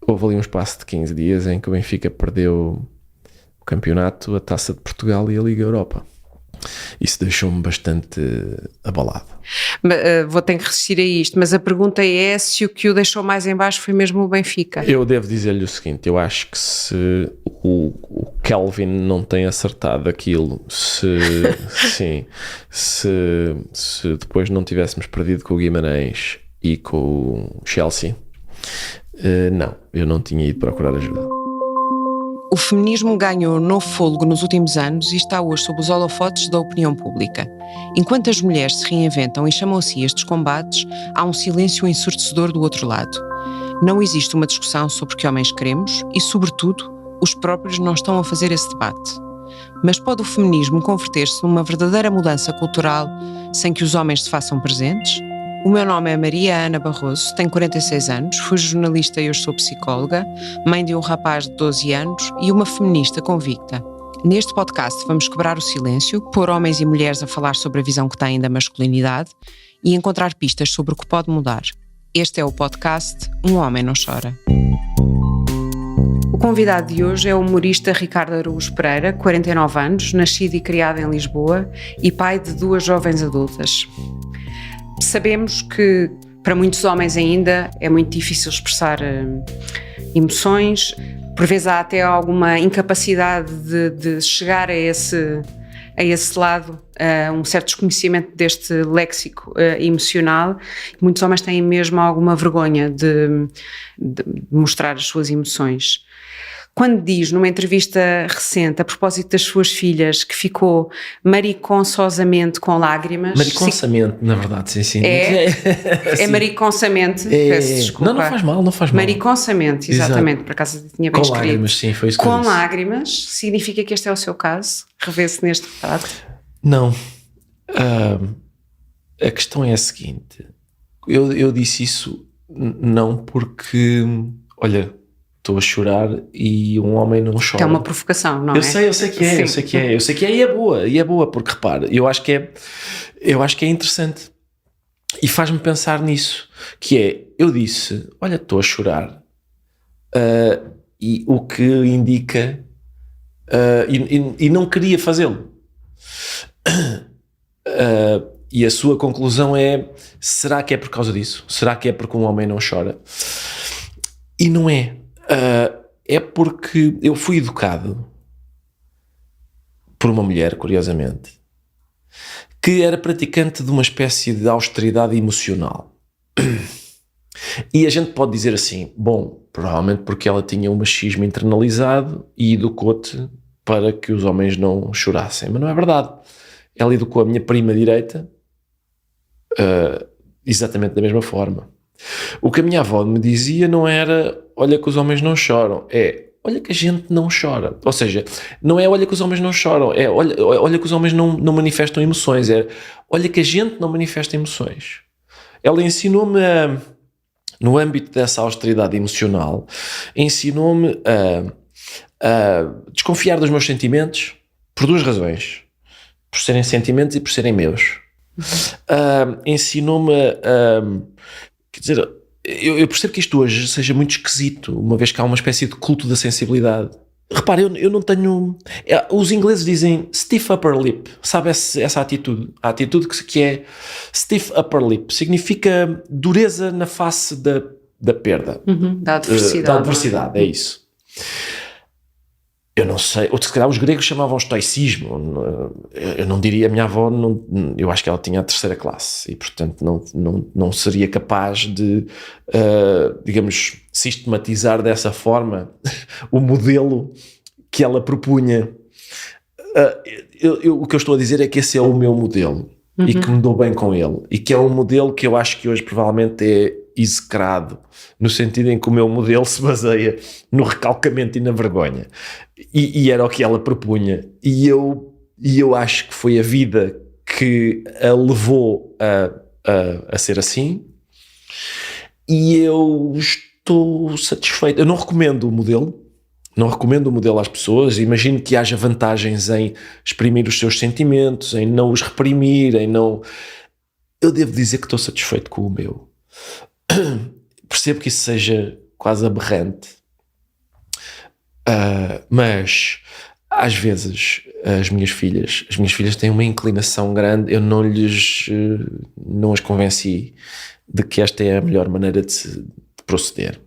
houve ali um espaço de 15 dias em que o Benfica perdeu o campeonato, a Taça de Portugal e a Liga Europa. Isso deixou-me bastante abalado. Vou ter que resistir a isto, mas a pergunta é se o que o deixou mais em baixo foi mesmo o Benfica. Eu devo dizer-lhe o seguinte, eu acho que se o Kelvin não tem acertado aquilo, se depois não tivéssemos perdido com o Guimarães e com o Chelsea, não, eu não tinha ido procurar ajuda. O feminismo ganhou novo fôlego nos últimos anos e está hoje sob os holofotes da opinião pública. Enquanto as mulheres se reinventam e chamam a si estes combates, há um silêncio ensurdecedor do outro lado. Não existe uma discussão sobre que homens queremos e, sobretudo, os próprios não estão a fazer esse debate. Mas pode o feminismo converter-se numa verdadeira mudança cultural sem que os homens se façam presentes? O meu nome é Maria Ana Barroso, tenho 46 anos, fui jornalista e hoje sou psicóloga, mãe de um rapaz de 12 anos e uma feminista convicta. Neste podcast vamos quebrar o silêncio, pôr homens e mulheres a falar sobre a visão que têm da masculinidade e encontrar pistas sobre o que pode mudar. Este é o podcast Um Homem Não Chora. O convidado de hoje é o humorista Ricardo Araújo Pereira, 49 anos, nascido e criado em Lisboa e pai de 2 jovens adultas. Sabemos que para muitos homens ainda é muito difícil expressar emoções, por vezes há até alguma incapacidade de chegar a esse lado, um certo desconhecimento deste léxico emocional. Muitos homens têm mesmo alguma vergonha de mostrar as suas emoções. Quando diz numa entrevista recente, a propósito das suas filhas, que ficou mariconçosamente com lágrimas... Mariconçamente, na verdade, sim. É mariconçamente, peço desculpa. Não faz mal. Mariconçamente, exatamente, exato. Por acaso tinha bem escrito. Com lágrimas, sim, foi isso que eu disse. Com lágrimas, significa que este é o seu caso? Revê-se neste retrato? Não. A questão é a seguinte, eu disse isso não porque, olha... Estou a chorar e um homem não chora. Que é uma provocação, não eu é? Eu sei que é e é boa, porque repara, eu acho que é interessante e faz-me pensar nisso, que é, eu disse, olha, estou a chorar, e o que indica, e não queria fazê-lo. E a sua conclusão é, será que é por causa disso? Será que é porque um homem não chora? E não é. É porque eu fui educado por uma mulher, curiosamente, que era praticante de uma espécie de austeridade emocional. E a gente pode dizer assim, bom, provavelmente porque ela tinha um machismo internalizado e educou-te para que os homens não chorassem. Mas não é verdade. Ela educou a minha prima direita exatamente da mesma forma. O que a minha avó me dizia não era olha que os homens não choram, é olha que a gente não chora. Ou seja, não é olha que os homens não choram, é olha que os homens não manifestam emoções, é olha que a gente não manifesta emoções. Ela ensinou-me, no âmbito dessa austeridade emocional, ensinou-me a desconfiar dos meus sentimentos por 2 razões. Por serem sentimentos e por serem meus. Ensinou-me quer dizer, eu percebo que isto hoje seja muito esquisito, uma vez que há uma espécie de culto da sensibilidade. Repare, eu não tenho... Os ingleses dizem stiff upper lip, sabe essa atitude? A atitude que é stiff upper lip, significa dureza na face da perda. Da adversidade. Da adversidade, é isso. Eu não sei, ou se calhar os gregos chamavam estoicismo, eu não diria, a minha avó, eu acho que ela tinha a 3ª classe e portanto não seria capaz de, digamos, sistematizar dessa forma o modelo que ela propunha. O que eu estou a dizer é que esse é o meu modelo e que me dou bem com ele e que é um modelo que eu acho que hoje provavelmente é execrado, no sentido em que o meu modelo se baseia no recalcamento e na vergonha. E era o que ela propunha. E eu acho que foi a vida que a levou a ser assim. E eu estou satisfeito. Eu não recomendo o modelo às pessoas. Imagino que haja vantagens em exprimir os seus sentimentos, em não os reprimir, em não... Eu devo dizer que estou satisfeito com o meu. Percebo que isso seja quase aberrante. Mas às vezes as minhas filhas têm uma inclinação grande, eu não as convenci de que esta é a melhor maneira de proceder.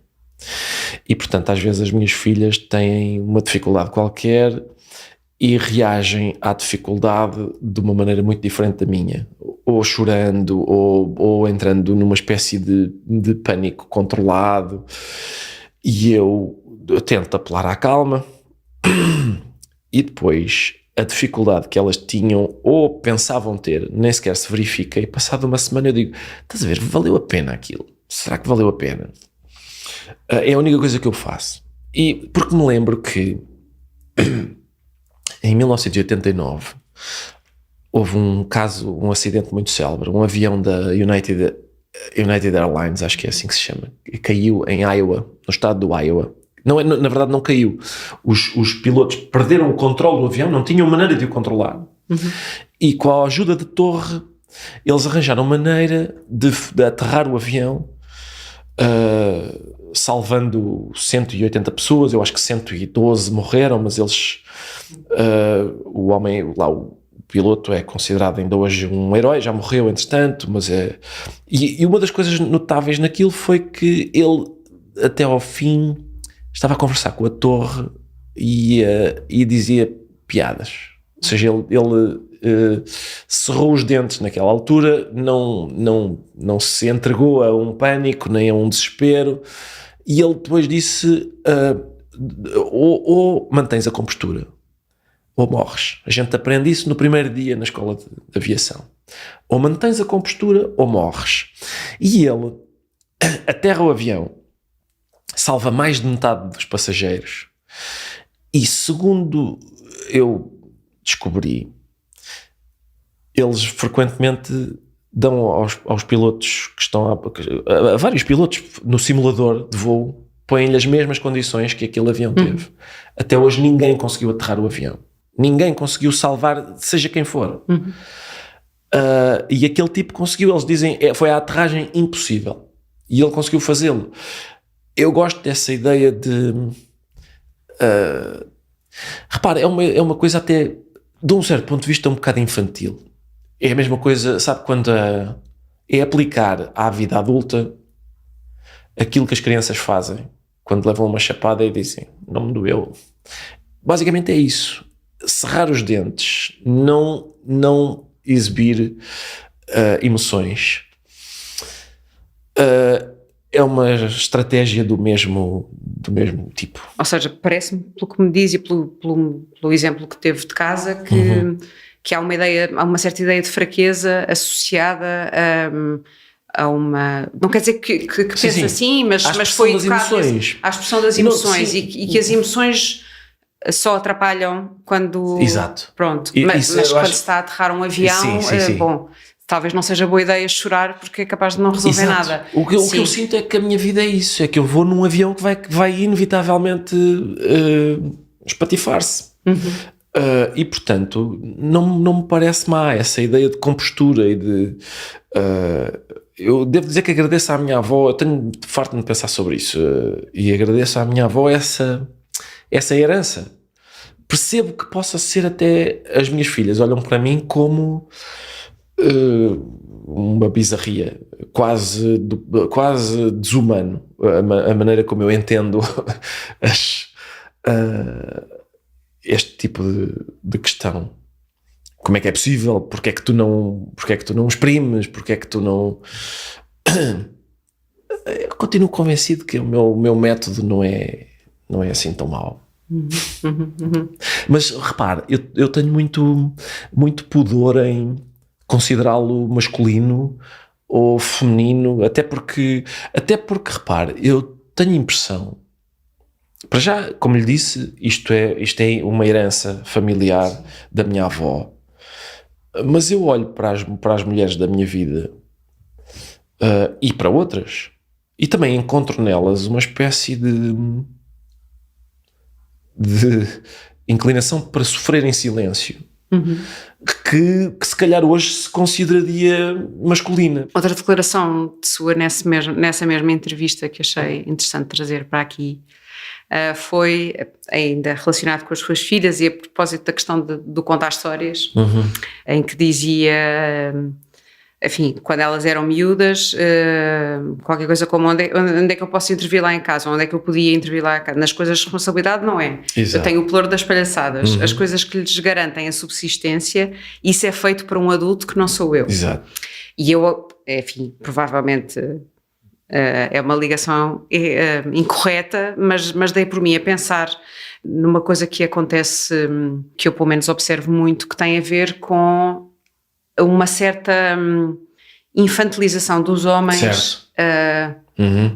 E portanto às vezes as minhas filhas têm uma dificuldade qualquer e reagem à dificuldade de uma maneira muito diferente da minha, ou chorando, ou entrando numa espécie de pânico controlado, e eu tento apelar à calma, e depois a dificuldade que elas tinham ou pensavam ter nem sequer se verifica, e passado uma semana eu digo, estás a ver, valeu a pena aquilo? Será que valeu a pena? É a única coisa que eu faço. E porque me lembro que em 1989 houve um acidente muito célebre, um avião da United Airlines, acho que é assim que se chama, caiu em Iowa, no estado do Iowa. Não, na verdade não caiu. Os pilotos perderam o controle do avião, não tinham maneira de o controlar. E com a ajuda de torre, eles arranjaram maneira de aterrar o avião, salvando 180 pessoas, eu acho que 112 morreram, mas eles, o homem lá, o piloto é considerado ainda hoje um herói, já morreu entretanto, mas e uma das coisas notáveis naquilo foi que ele, até ao fim, estava a conversar com a torre e dizia piadas, ou seja, ele cerrou os dentes naquela altura, não se entregou a um pânico nem a um desespero, e ele depois disse, ou mantens a compostura ou morres. A gente aprende isso no primeiro dia na escola de aviação. Ou mantens a compostura ou morres. E ele aterra o avião, salva mais de metade dos passageiros, e segundo eu descobri, eles frequentemente dão aos pilotos que estão a vários pilotos no simulador de voo, põem-lhe as mesmas condições que aquele avião teve. Até hoje ninguém conseguiu aterrar o avião, ninguém conseguiu salvar, seja quem for. E aquele tipo conseguiu, eles dizem, foi a aterragem impossível, e ele conseguiu fazê-lo. Eu gosto dessa ideia de repara, é uma coisa até de um certo ponto de vista um bocado infantil. É a mesma coisa, sabe, quando é aplicar à vida adulta aquilo que as crianças fazem quando levam uma chapada e dizem, não me doeu. Basicamente é isso. Cerrar os dentes, não exibir emoções. É uma estratégia do mesmo tipo. Ou seja, parece-me, pelo que me diz e pelo exemplo que teve de casa, que há uma certa ideia de fraqueza associada a uma... Não quer dizer que pense assim, mas foi educado à expressão das emoções, e que as emoções só atrapalham quando... Exato. Pronto, mas quando se está a aterrar um avião, bom... Talvez não seja boa ideia chorar porque é capaz de não resolver nada. O que eu sinto é que a minha vida é isso, é que eu vou num avião que vai inevitavelmente espatifar-se. E portanto não me parece má essa ideia de compostura e de... eu devo dizer que agradeço à minha avó, eu tenho farto de pensar sobre isso, e agradeço à minha avó essa herança. Percebo que possa ser até... As minhas filhas olham para mim como... uma bizarria quase desumano, a maneira como eu entendo este tipo de questão. Como é que é possível? Porque é que tu não exprimes? Porque é que tu não... Eu continuo convencido que o meu método não é assim tão mau. Mas repare, eu tenho muito pudor em considerá-lo masculino ou feminino, até porque repare, eu tenho a impressão, para já, como lhe disse, isto é uma herança familiar da minha avó, mas eu olho para as mulheres da minha vida e para outras, e também encontro nelas uma espécie de inclinação para sofrer em silêncio. que se calhar hoje se consideraria masculina. Outra declaração de sua nessa mesma entrevista que achei interessante trazer para aqui foi ainda relacionado com as suas filhas e a propósito da questão do contar histórias, em que dizia, enfim, quando elas eram miúdas, qualquer coisa como onde é que eu posso intervir lá em casa, onde é que eu podia intervir lá em casa, nas coisas de responsabilidade não é. Exato. Eu tenho o pelouro das palhaçadas, as coisas que lhes garantem a subsistência, isso é feito por um adulto que não sou eu. Exato. E eu, enfim, provavelmente é uma ligação incorreta, mas dei por mim a pensar numa coisa que acontece, que eu pelo menos observo muito, que tem a ver com uma certa infantilização dos homens,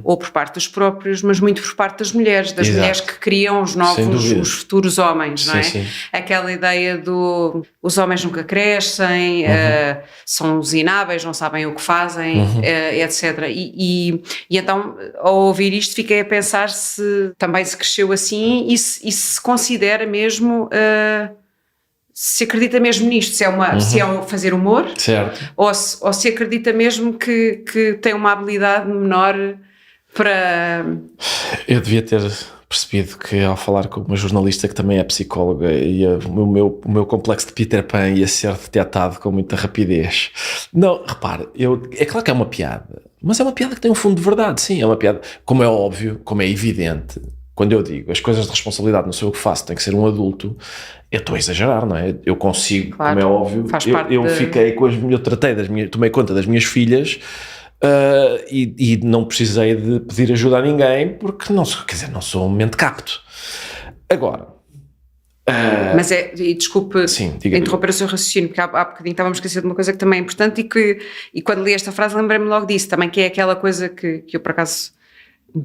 ou por parte dos próprios, mas muito por parte das mulheres mulheres que criam os novos, os futuros homens, não é? Sim. Aquela ideia os homens nunca crescem, são usináveis, não sabem o que fazem, etc. E então, ao ouvir isto, fiquei a pensar se também se cresceu assim e se considera mesmo... se acredita mesmo nisto, se é um fazer humor, certo. ou se acredita mesmo que tem uma habilidade menor para... Eu devia ter percebido que ao falar com uma jornalista que também é psicóloga o meu complexo de Peter Pan ia ser detectado com muita rapidez. Não, repare, é claro que é uma piada, mas é uma piada que tem um fundo de verdade, sim, é uma piada, como é óbvio, como é evidente. Quando eu digo as coisas de responsabilidade, não sei o que faço, tem que ser um adulto, eu estou a exagerar, não é? Eu consigo, claro, como é óbvio, tomei conta das minhas filhas e não precisei de pedir ajuda a ninguém porque não sou um mente capto. Agora... Mas desculpe interromper o seu raciocínio, porque há bocadinho estávamos a esquecer de uma coisa que também é importante e quando li esta frase lembrei-me logo disso, também que é aquela coisa que eu por acaso...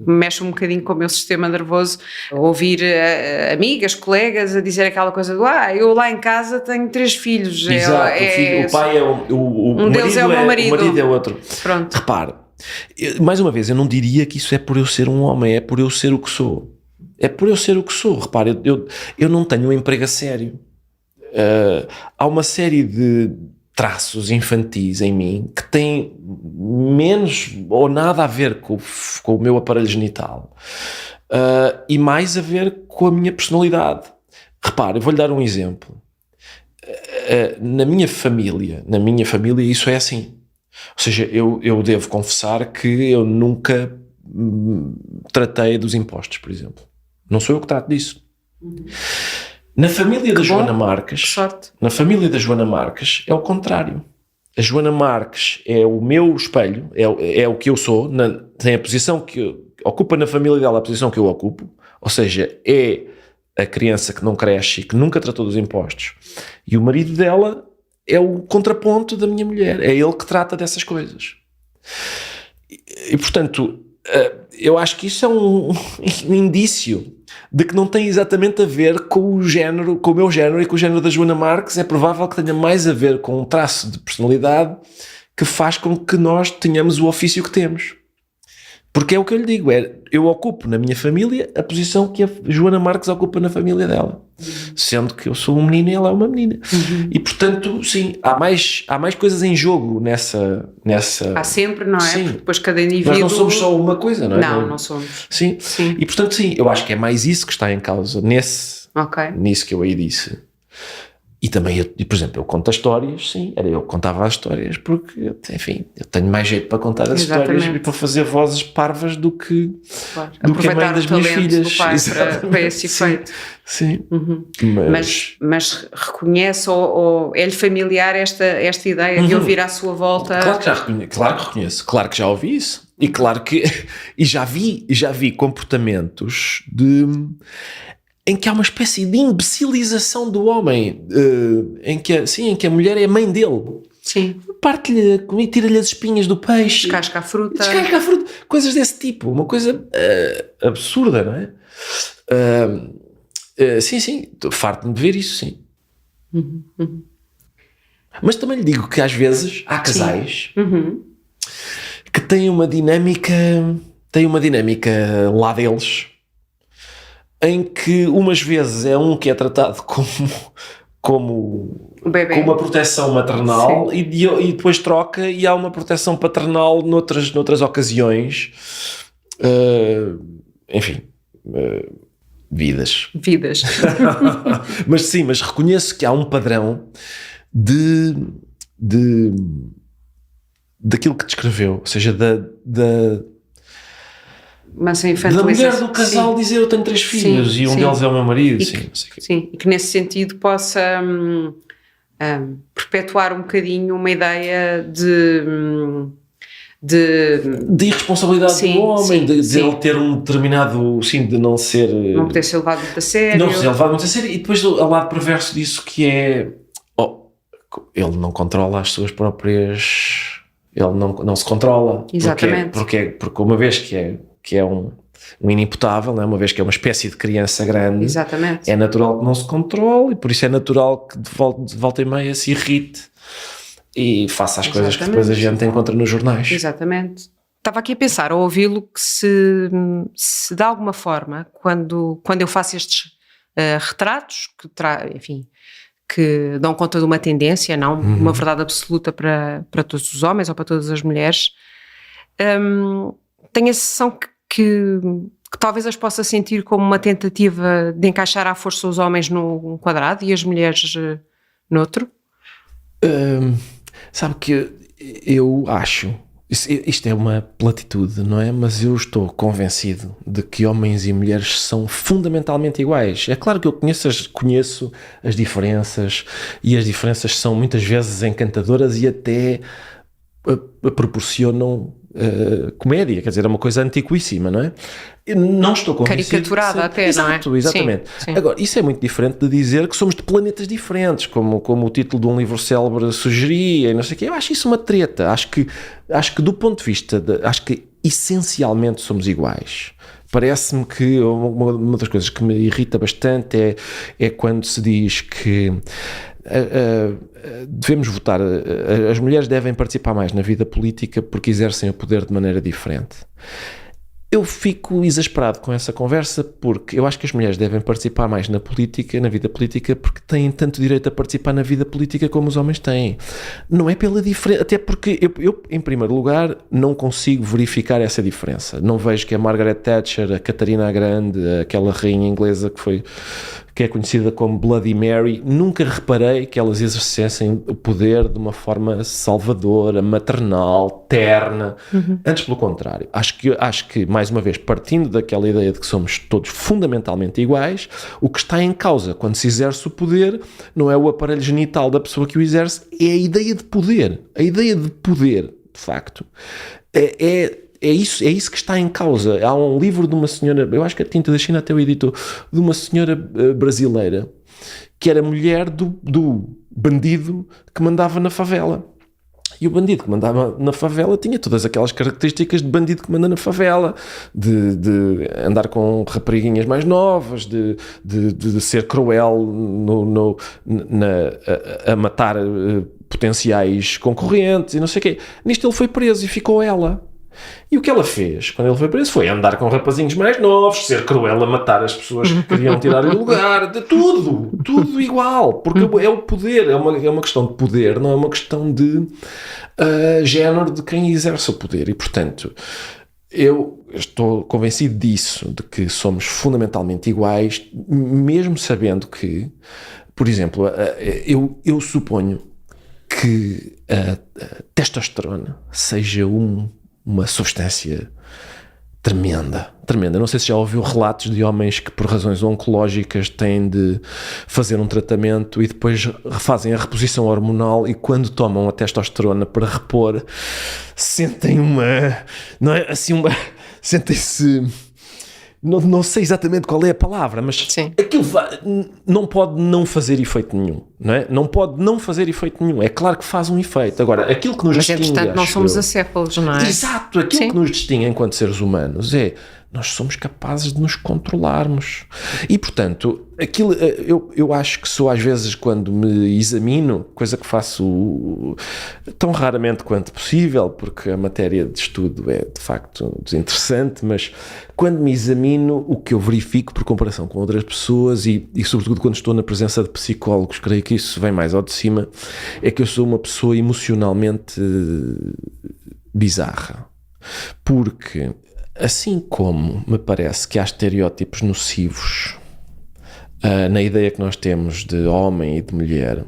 mexe um bocadinho com o meu sistema nervoso, ouvir amigas, colegas a dizer aquela coisa do eu lá em casa tenho 3 filhos. Exato, o pai é um deles é o meu marido. O marido é outro. Pronto. Repare, mais uma vez, eu não diria que isso é por eu ser um homem, é por eu ser o que sou. É por eu ser o que sou. Repare, eu não tenho um emprego a sério. Há uma série de traços infantis em mim que têm menos ou nada a ver com o meu aparelho genital e mais a ver com a minha personalidade. Repare, eu vou-lhe dar um exemplo. Na minha família isso é assim. Ou seja, eu devo confessar que eu nunca tratei dos impostos, por exemplo. Não sou eu que trato disso. Na família da Joana Marques, é o contrário. A Joana Marques é o meu espelho, é o que eu sou, tem a posição que ocupa na família dela, a posição que eu ocupo, ou seja, é a criança que não cresce e que nunca tratou dos impostos. E o marido dela é o contraponto da minha mulher, é ele que trata dessas coisas. E portanto, eu acho que isso é um indício de que não tem exatamente a ver com o género, com o meu género e com o género da Joana Marques. É provável que tenha mais a ver com um traço de personalidade que faz com que nós tenhamos o ofício que temos. Porque é o que eu lhe digo, eu ocupo na minha família a posição que a Joana Marques ocupa na família dela. Sendo que eu sou um menino e ela é uma menina. E portanto, sim, há mais coisas em jogo nessa... Há sempre, não é? Sim. Porque depois cada indivíduo... Nós não somos só uma coisa, não é? Não somos. Sim. E portanto, sim, eu acho que é mais isso que está em causa nisso que eu aí disse. E também, por exemplo, eu conto as histórias, sim, eu contava as histórias porque, enfim, eu tenho mais jeito para contar as histórias e para fazer vozes parvas do que a mãe das minhas filhas. Do pai para esse efeito. Sim. Mas reconhece ou é-lhe familiar esta ideia de ouvir à sua volta? Claro que reconheço, claro que já ouvi isso. E claro que já vi comportamentos em que há uma espécie de imbecilização do homem, em que a mulher é a mãe dele. Sim. Parte-lhe a comida, tira-lhe as espinhas do peixe. Descasca a fruta. Coisas desse tipo. Uma coisa absurda, não é? Sim. Farto-me de ver isso, sim. Mas também lhe digo que às vezes há casais que têm uma dinâmica lá deles, em que umas vezes é um que é tratado como bebê. com uma proteção maternal e depois troca e há uma proteção paternal noutras ocasiões. Enfim, vidas. Mas sim, mas reconheço que há um padrão daquilo que descreveu, ou seja, mas a da mulher do casal dizer eu tenho 3 filhos e um deles é o meu marido. Sim, e que nesse sentido possa perpetuar um bocadinho uma ideia de irresponsabilidade do homem, de ele ter um determinado, de não ser... Não poder ser levado muito a sério. Não ser levado muito a sério. E depois o lado perverso disso que é... ele não controla as suas próprias... Ele não se controla. Exatamente. Porque uma vez que é um inimputável, não é? Uma vez que é uma espécie de criança grande, exatamente, é natural que não se controle e por isso é natural que de volta e meia se irrite e faça as coisas que depois a gente encontra nos jornais. Exatamente. Estava aqui a pensar, ao ouvi-lo, que se de alguma forma, quando eu faço estes retratos, que dão conta de uma tendência, não uma verdade absoluta para todos os homens ou para todas as mulheres, tenho a sensação que talvez as possa sentir como uma tentativa de encaixar à força os homens num quadrado e as mulheres noutro? Sabe que eu acho, isto é uma platitude, não é? Mas eu estou convencido de que homens e mulheres são fundamentalmente iguais. É claro que eu conheço as diferenças e as diferenças são muitas vezes encantadoras e até proporcionam comédia, quer dizer, é uma coisa antiquíssima, não é? Eu não estou convencido. Caricaturada até, exato, não é? Exatamente. Sim. Agora, isso é muito diferente de dizer que somos de planetas diferentes, como o título de um livro célebre sugeria, e não sei o quê. Eu acho isso uma treta. Acho que do ponto de vista, acho que essencialmente somos iguais. Parece-me que uma das coisas que me irrita bastante é quando se diz que devemos votar, as mulheres devem participar mais na vida política porque exercem o poder de maneira diferente. Eu fico exasperado com essa conversa porque eu acho que as mulheres devem participar mais na vida política porque têm tanto direito a participar na vida política como os homens têm. Não é pela diferença, até porque eu em primeiro lugar não consigo verificar essa diferença. Não vejo que a Margaret Thatcher, a Catarina a Grande, aquela rainha inglesa que é conhecida como Bloody Mary, nunca reparei que elas exercessem o poder de uma forma salvadora, maternal, terna. Antes, pelo contrário. Acho que, mais uma vez, partindo daquela ideia de que somos todos fundamentalmente iguais, o que está em causa quando se exerce o poder não é o aparelho genital da pessoa que o exerce, é a ideia de poder. A ideia de poder, de facto, é isso que está em causa. Há um livro de uma senhora, eu acho que a Tinta da China até o editou, de uma senhora brasileira, que era mulher do bandido que mandava na favela. E o bandido que mandava na favela tinha todas aquelas características de bandido que manda na favela, de andar com rapariguinhas mais novas, de ser cruel a matar potenciais concorrentes e não sei o quê. Nisto ele foi preso e ficou ela. E o que ela fez quando ele foi preso foi andar com rapazinhos mais novos, ser cruel a matar as pessoas que queriam tirar-lhe o lugar, de tudo igual, porque é o poder, é uma questão de poder, não é uma questão de género de quem exerce o poder. E portanto eu estou convencido disso, de que somos fundamentalmente iguais, mesmo sabendo que, por exemplo, eu suponho que a testosterona seja uma substância tremenda. Não sei se já ouviu relatos de homens que por razões oncológicas têm de fazer um tratamento e depois fazem a reposição hormonal e quando tomam a testosterona para repor sentem sentem-se... Não sei exatamente qual é a palavra, mas aquilo não pode não fazer efeito nenhum, não é? Não pode não fazer efeito nenhum. É claro que faz um efeito. Agora, aquilo que nos distingue... Mas, entretanto, não somos acéfalos, não é? Exato. Aquilo que nos distingue enquanto seres humanos é Nós somos capazes de nos controlarmos. E, portanto, eu acho que só às vezes quando me examino, coisa que faço tão raramente quanto possível, porque a matéria de estudo é de facto desinteressante, mas quando me examino, o que eu verifico por comparação com outras pessoas e sobretudo quando estou na presença de psicólogos, creio que isso vem mais ao de cima, é que eu sou uma pessoa emocionalmente bizarra. Porque assim como me parece que há estereótipos nocivos na ideia que nós temos de homem e de mulher,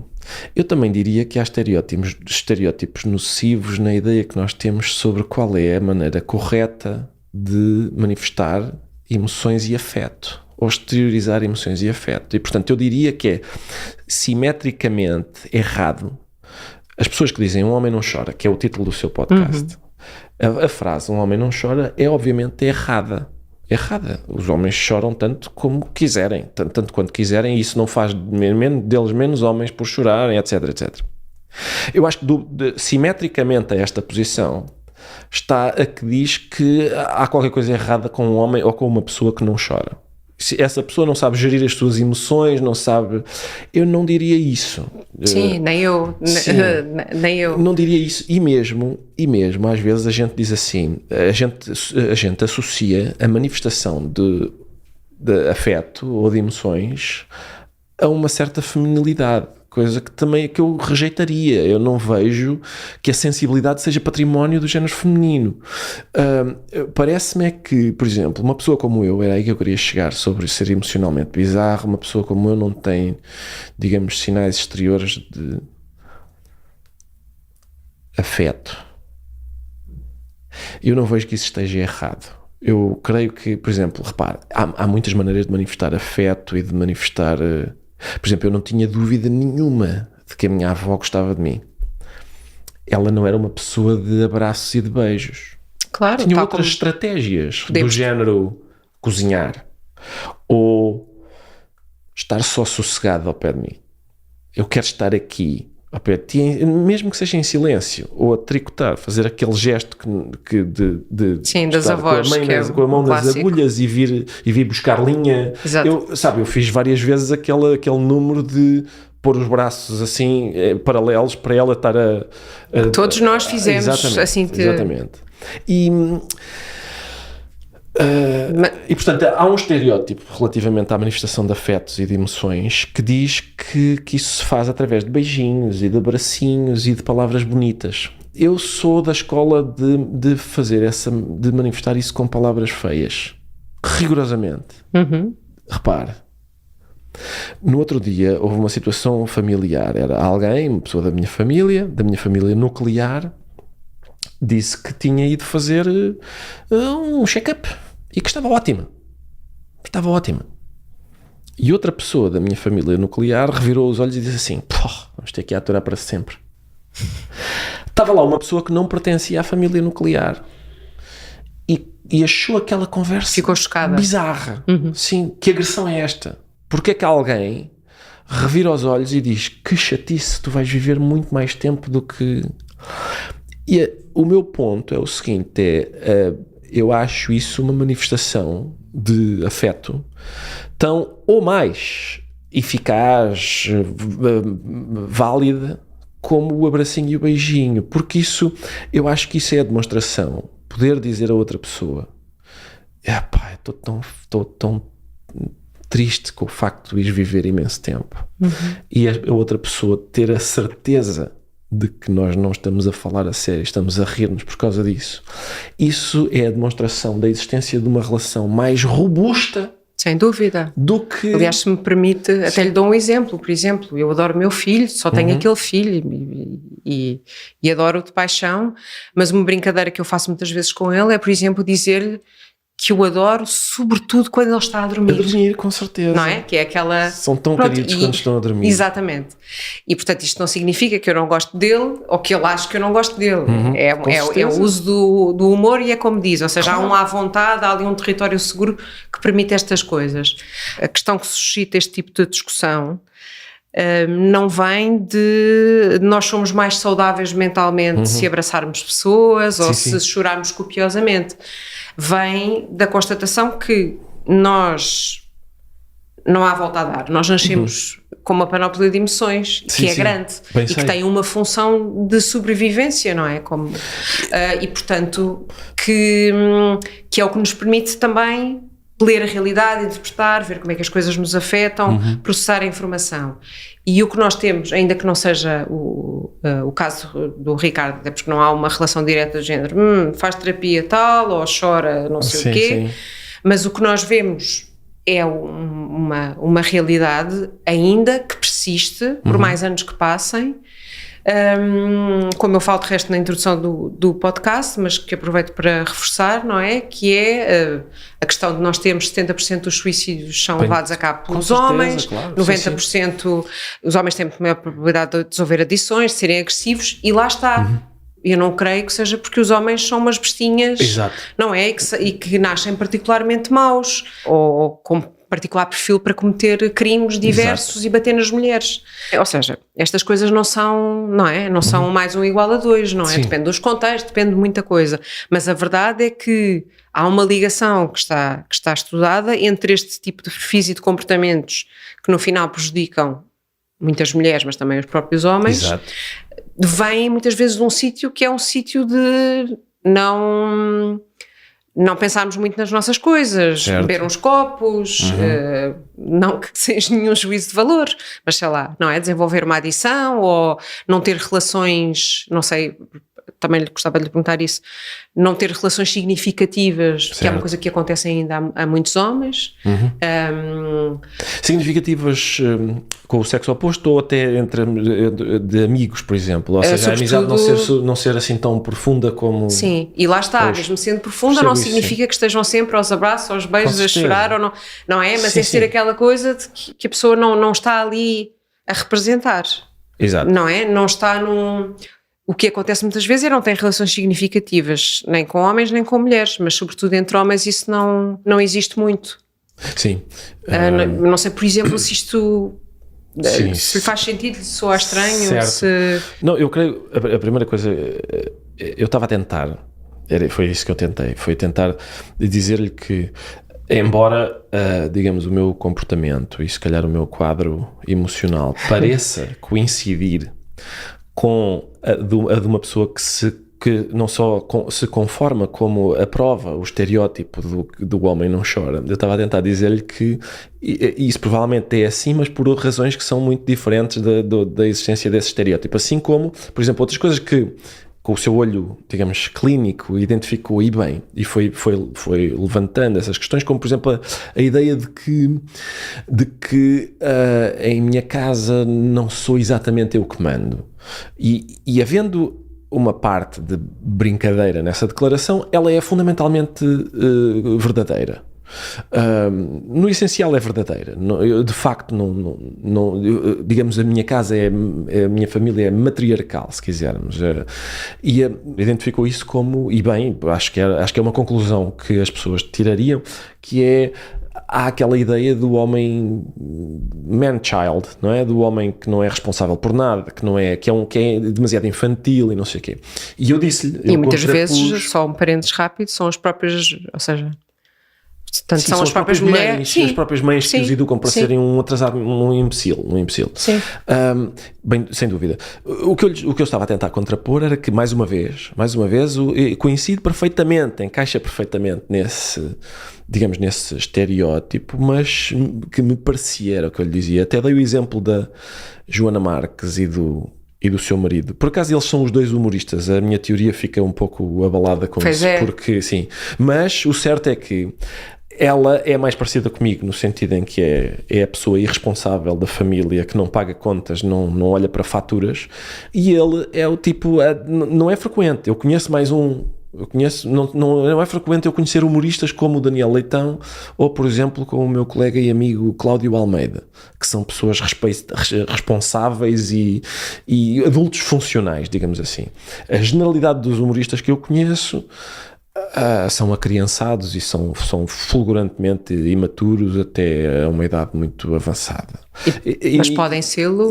eu também diria que há estereótipos nocivos na ideia que nós temos sobre qual é a maneira correta de manifestar emoções e afeto, ou exteriorizar emoções e afeto. E, portanto, eu diria que é simetricamente errado as pessoas que dizem um homem não chora, que é o título do seu podcast. A frase um homem não chora é obviamente errada. Os homens choram tanto como quiserem, tanto quanto quiserem, e isso não faz deles menos homens por chorarem, etc, etc. Eu acho que simetricamente a esta posição está a que diz que há qualquer coisa errada com um homem ou com uma pessoa que não chora. Se essa pessoa não sabe gerir as suas emoções, não sabe... Eu não diria isso. Sim, nem eu. Nem eu. Não diria isso. E mesmo, às vezes, a gente diz assim, a gente associa a manifestação de afeto ou de emoções a uma certa feminilidade, coisa que também que eu rejeitaria. Eu não vejo que a sensibilidade seja património do género feminino. Parece-me é que, por exemplo, uma pessoa como eu, era aí que eu queria chegar sobre ser emocionalmente bizarro, uma pessoa como eu não tem, digamos, sinais exteriores de afeto. Eu não vejo que isso esteja errado. Eu creio que, por exemplo, repare, há muitas maneiras de manifestar afeto e de manifestar... Por exemplo, eu não tinha dúvida nenhuma de que a minha avó gostava de mim. Ela não era uma pessoa de abraços e de beijos. Claro, tinha outras estratégias do género cozinhar ou estar só sossegado ao pé de mim. Eu quero estar aqui ao pé de ti, mesmo que seja em silêncio, ou a tricotar, fazer aquele gesto de sim, das avós, com a mão nas agulhas e vir buscar linha. Eu fiz várias vezes aquele número de pôr os braços assim paralelos para ela estar todos nós fizemos assim. Exatamente. E portanto há um estereótipo relativamente à manifestação de afetos e de emoções que diz que isso se faz através de beijinhos e de abracinhos e de palavras bonitas. Eu sou da escola de fazer de manifestar isso com palavras feias, rigorosamente. Repare, no outro dia houve uma situação familiar, era alguém, uma pessoa da minha família nuclear, disse que tinha ido fazer um check-up e que estava ótima. E outra pessoa da minha família nuclear revirou os olhos e disse assim: vamos ter que aturar para sempre. Estava lá uma pessoa que não pertencia à família nuclear e achou aquela conversa ficou chocada, bizarra. Sim, que agressão é esta? Porque é que alguém revira os olhos e diz: que chatice, tu vais viver muito mais tempo do que... E o meu ponto é o seguinte, eu acho isso uma manifestação de afeto tão ou mais eficaz, válida, como o abracinho e o beijinho, porque eu acho que isso é a demonstração, poder dizer a outra pessoa: estou tão triste com o facto de ires viver imenso tempo, e a outra pessoa ter a certeza de que nós não estamos a falar a sério, estamos a rir-nos por causa disso. Isso é a demonstração da existência de uma relação mais robusta, sem dúvida, do que... Aliás, se me permite, até lhe dou um exemplo. Por exemplo, eu adoro meu filho, só tenho aquele filho e adoro-o de paixão, mas uma brincadeira que eu faço muitas vezes com ele é, por exemplo, dizer-lhe que o adoro, sobretudo quando ele está a dormir. A dormir, com certeza. Não é? Que é aquela... São tão queridos quando estão a dormir. Exatamente. E, portanto, isto não significa que eu não gosto dele ou que ele acha que eu não gosto dele. É o uso do humor e é como diz, ou seja, há um à vontade, há ali um território seguro que permite estas coisas. A questão que suscita este tipo de discussão não vem de nós somos mais saudáveis mentalmente se abraçarmos pessoas ou se chorarmos copiosamente. Vem da constatação que nós não há volta a dar. Nós nascemos com uma panóplia de emoções que é grande e que tem uma função de sobrevivência, não é? E portanto que é o que nos permite também ler a realidade, interpretar, ver como é que as coisas nos afetam, processar a informação. E o que nós temos, ainda que não seja o caso do Ricardo, até porque não há uma relação direta do género, faz terapia tal, ou chora não sei o quê, mas o que nós vemos é uma realidade ainda que persiste, por mais anos que passem, como eu falo de resto na introdução do podcast, mas que aproveito para reforçar, não é? Que é a questão de nós termos 70% dos suicídios são levados a cabo pelos homens, claro, 90% os homens têm muito maior probabilidade de desenvolver adições, de serem agressivos, e lá está. Eu não creio que seja porque os homens são umas bestinhas, não é? E que nascem particularmente maus, ou com particular perfil para cometer crimes diversos e bater nas mulheres. Ou seja, estas coisas não são, não é? Não são mais um igual a dois, não é? Depende dos contextos, depende de muita coisa. Mas a verdade é que há uma ligação que está estudada entre este tipo de perfis e de comportamentos que no final prejudicam muitas mulheres, mas também os próprios homens. Vêm muitas vezes de um sítio que é um sítio de não pensarmos muito nas nossas coisas, beber uns copos, não que seja nenhum juízo de valor, mas sei lá, não é? Desenvolver uma adição ou não ter relações, não sei, também gostava de lhe perguntar isso, não ter relações significativas, que é uma coisa que acontece ainda a muitos homens. Significativas com o sexo oposto ou até entre de amigos, por exemplo? Ou seja, a amizade não ser assim tão profunda como... Sim, e lá está, mesmo sendo profunda não significa que estejam sempre aos abraços, aos beijos, a chorar, ou não é? Mas ser aquela coisa de que a pessoa não está ali a representar. Não é? Não está num... O que acontece muitas vezes é não tem relações significativas, nem com homens nem com mulheres, mas sobretudo entre homens isso não existe muito. Não sei, por exemplo, se isto se faz sentido, se soa estranho. Não, eu creio, a primeira coisa, eu estava a tentar, foi isso que eu tentei, foi tentar dizer-lhe que embora, digamos, o meu comportamento e se calhar o meu quadro emocional pareça coincidir com a de uma pessoa que não só se conforma como aprova o estereótipo do homem não chora. Eu estava a tentar dizer-lhe que isso provavelmente é assim, mas por razões que são muito diferentes da existência desse estereótipo. Assim como, por exemplo, outras coisas que com o seu olho, digamos, clínico, identificou e bem, e foi levantando essas questões, como por exemplo a ideia de que em minha casa não sou exatamente eu que mando. E havendo uma parte de brincadeira nessa declaração, ela é fundamentalmente verdadeira. No essencial é verdadeira. De facto, digamos, a minha casa a minha família é matriarcal, se quisermos. E identificou isso como, e bem, acho que é uma conclusão que as pessoas tirariam, que há aquela ideia do homem man-child, não é? Do homem que não é responsável por nada, que é demasiado infantil e não sei o quê. E eu disse-lhe... E muitas vezes, só um parênteses rápido, são as próprias, ou seja... Portanto, são as próprias mulheres, as próprias mães que os educam para serem um atrasado, um imbecil. Bem, sem dúvida. O que eu estava a tentar contrapor era que, mais uma vez, coincide perfeitamente, encaixa perfeitamente nesse estereótipo, mas que me parecia, era o que eu lhe dizia. Até dei o exemplo da Joana Marques e do seu marido. Por acaso eles são os dois humoristas, a minha teoria fica um pouco abalada com isso, porque sim. Mas o certo é que ela é mais parecida comigo no sentido em que é a pessoa irresponsável da família que não paga contas, não olha para faturas, e ele é o tipo, não é frequente, eu conheço mais um, não é frequente eu conhecer humoristas como o Daniel Leitão ou, por exemplo, com o meu colega e amigo Cláudio Almeida, que são pessoas responsáveis e adultos funcionais, digamos assim. A generalidade dos humoristas que eu conheço são acriançados e são fulgurantemente imaturos até a uma idade muito avançada. Mas podem sê-lo.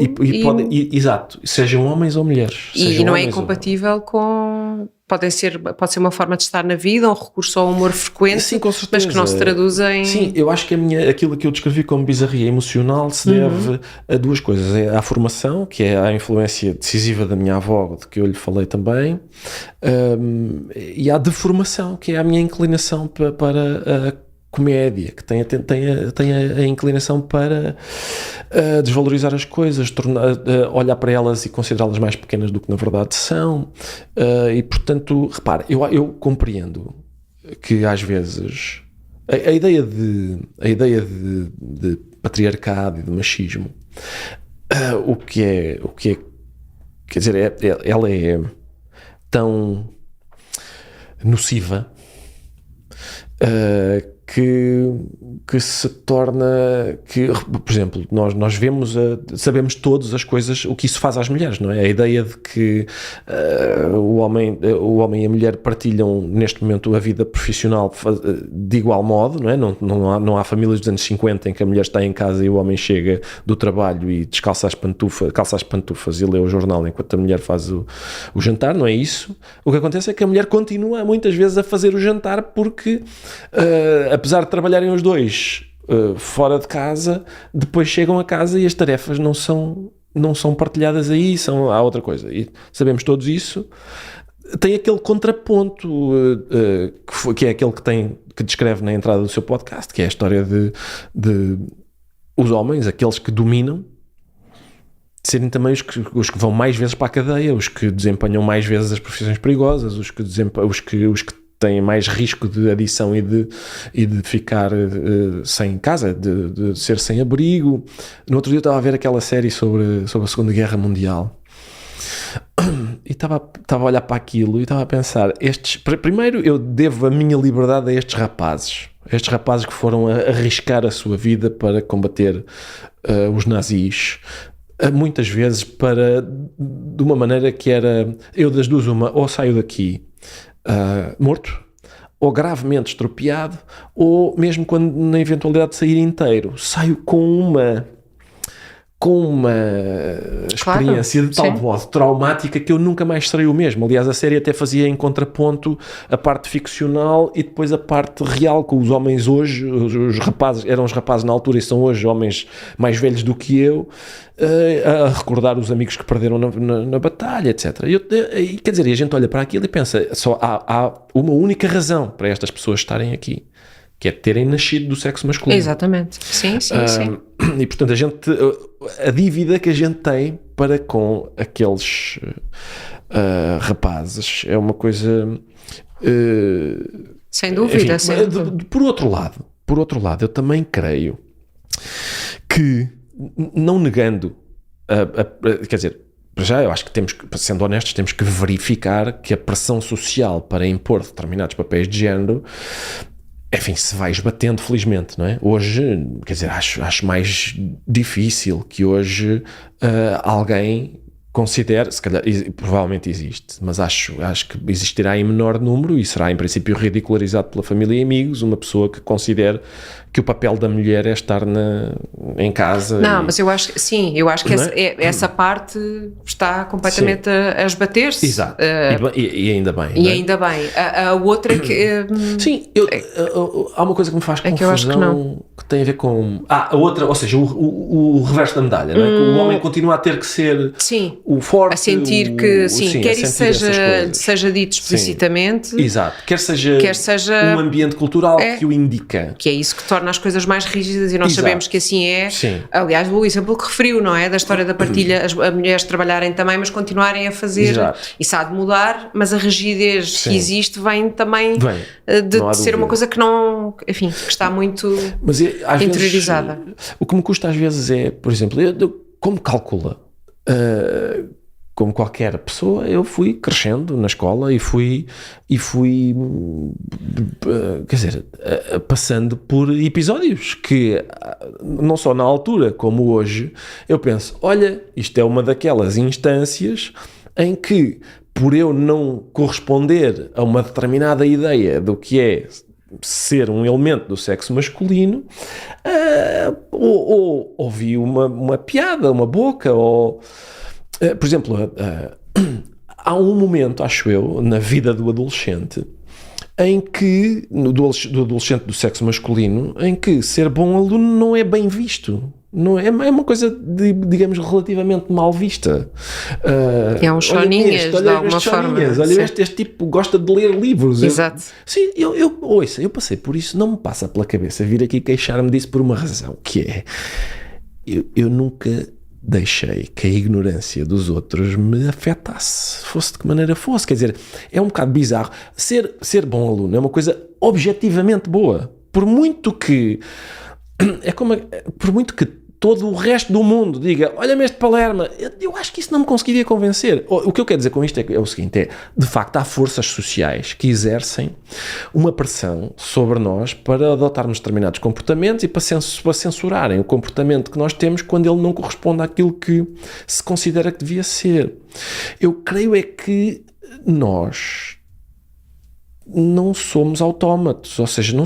Exato, sejam homens ou mulheres. E não é incompatível com... Pode ser uma forma de estar na vida, um recurso ao humor frequente, sim, com certeza. mas que não se traduz em... Sim, eu acho que aquilo que eu descrevi como bizarria emocional se deve a duas coisas. É à formação, que é a influência decisiva da minha avó, de que eu lhe falei também, e à deformação, que é a minha inclinação para a comédia, que tem a inclinação para desvalorizar as coisas, olhar para elas e considerá-las mais pequenas do que na verdade são, e portanto, repare, eu compreendo que às vezes a ideia de patriarcado e de machismo, o que é, quer dizer, ela é tão nociva que se torna, por exemplo, nós sabemos todos as coisas, o que isso faz às mulheres, não é? A ideia de que o homem e a mulher partilham neste momento a vida profissional de igual modo, não é? Não há famílias dos anos 50 em que a mulher está em casa e o homem chega do trabalho e calça as pantufas e lê o jornal enquanto a mulher faz o jantar, não é isso? O que acontece é que a mulher continua muitas vezes a fazer o jantar porque apesar de trabalharem os dois fora de casa, depois chegam a casa e as tarefas não são partilhadas aí, há outra coisa. E sabemos todos isso. Tem aquele contraponto que é aquele que descreve na entrada do seu podcast, que é a história de os homens, aqueles que dominam, serem também os que vão mais vezes para a cadeia, os que desempenham mais vezes as profissões perigosas, os que têm mais risco de adição e de ficar sem casa, de ser sem abrigo. No outro dia eu estava a ver aquela série sobre a Segunda Guerra Mundial e estava a olhar para aquilo e estava a pensar, primeiro eu devo a minha liberdade a estes rapazes que foram arriscar a sua vida para combater os nazis, muitas vezes de uma maneira que era, eu das duas uma, ou saio daqui morto, ou gravemente estropiado, ou mesmo quando na eventualidade de sair inteiro, saio com uma experiência de tal modo traumática que eu nunca mais serei o mesmo. Aliás, a série até fazia em contraponto a parte ficcional e depois a parte real, com os homens hoje, os rapazes, eram os rapazes na altura e são hoje homens mais velhos do que eu, a recordar os amigos que perderam na batalha, etc. E quer dizer, a gente olha para aquilo e pensa, só há uma única razão para estas pessoas estarem aqui, que é terem nascido do sexo masculino. Exatamente, sim. E portanto a dívida que a gente tem para com aqueles rapazes é uma coisa sem dúvida, enfim, sem dúvida. Por outro lado, eu também creio que, não negando quer dizer, para já eu acho que temos que, sendo honestos, temos que verificar que a pressão social para impor determinados papéis de género, enfim, se vai esbatendo, felizmente, não é? Hoje, quer dizer, acho mais difícil que hoje alguém considere, se calhar, provavelmente existe, mas acho que existirá em menor número e será em princípio ridicularizado pela família e amigos uma pessoa que considere que o papel da mulher é estar em casa. Não, mas eu acho que essa parte está completamente a esbater-se. Exato, e ainda bem. E ainda bem. A outra é que... Sim, há uma coisa que me faz confusão que tem a ver com... a outra, ou seja, o reverso da medalha, não é? Que o homem continua a ter que ser o forte. A sentir que, quer isso seja dito explicitamente. Sim. Exato, quer seja um ambiente cultural que o indica. Que é isso que torna as coisas mais rígidas e nós sabemos que assim é. Sim. Aliás, o exemplo que referiu, não é? Da história da partilha, as mulheres trabalharem também, mas continuarem a fazer. Exato. Isso há de mudar, mas a rigidez que existe vem também de ser uma coisa que não, enfim, que está muito interiorizada. Vezes, o que me custa às vezes é, por exemplo, como calcula? Como qualquer pessoa, eu fui crescendo na escola e fui quer dizer, passando por episódios que, não só na altura como hoje, eu penso, olha, isto é uma daquelas instâncias em que por eu não corresponder a uma determinada ideia do que é ser um elemento do sexo masculino, ou ouvi uma piada, uma boca, ou... por exemplo, há um momento, acho eu, na vida do adolescente, em que, do adolescente do sexo masculino, em que ser bom aluno não é bem visto. Não é uma coisa, digamos, relativamente mal vista. É uns choninhas, de alguma forma. Olha, este tipo gosta de ler livros. Exato. Sim, eu passei por isso, não me passa pela cabeça vir aqui queixar-me disso por uma razão, que é, eu nunca deixei que a ignorância dos outros me afetasse, fosse de que maneira fosse. Quer dizer, é um bocado bizarro. Ser bom aluno é uma coisa objetivamente boa. Por muito que todo o resto do mundo diga, olha-me este Palerma, eu acho que isso não me conseguiria convencer. O que eu quero dizer com isto é o seguinte, de facto há forças sociais que exercem uma pressão sobre nós para adotarmos determinados comportamentos e para censurarem o comportamento que nós temos quando ele não corresponde àquilo que se considera que devia ser. Eu creio é que nós não somos autómatos, ou seja, não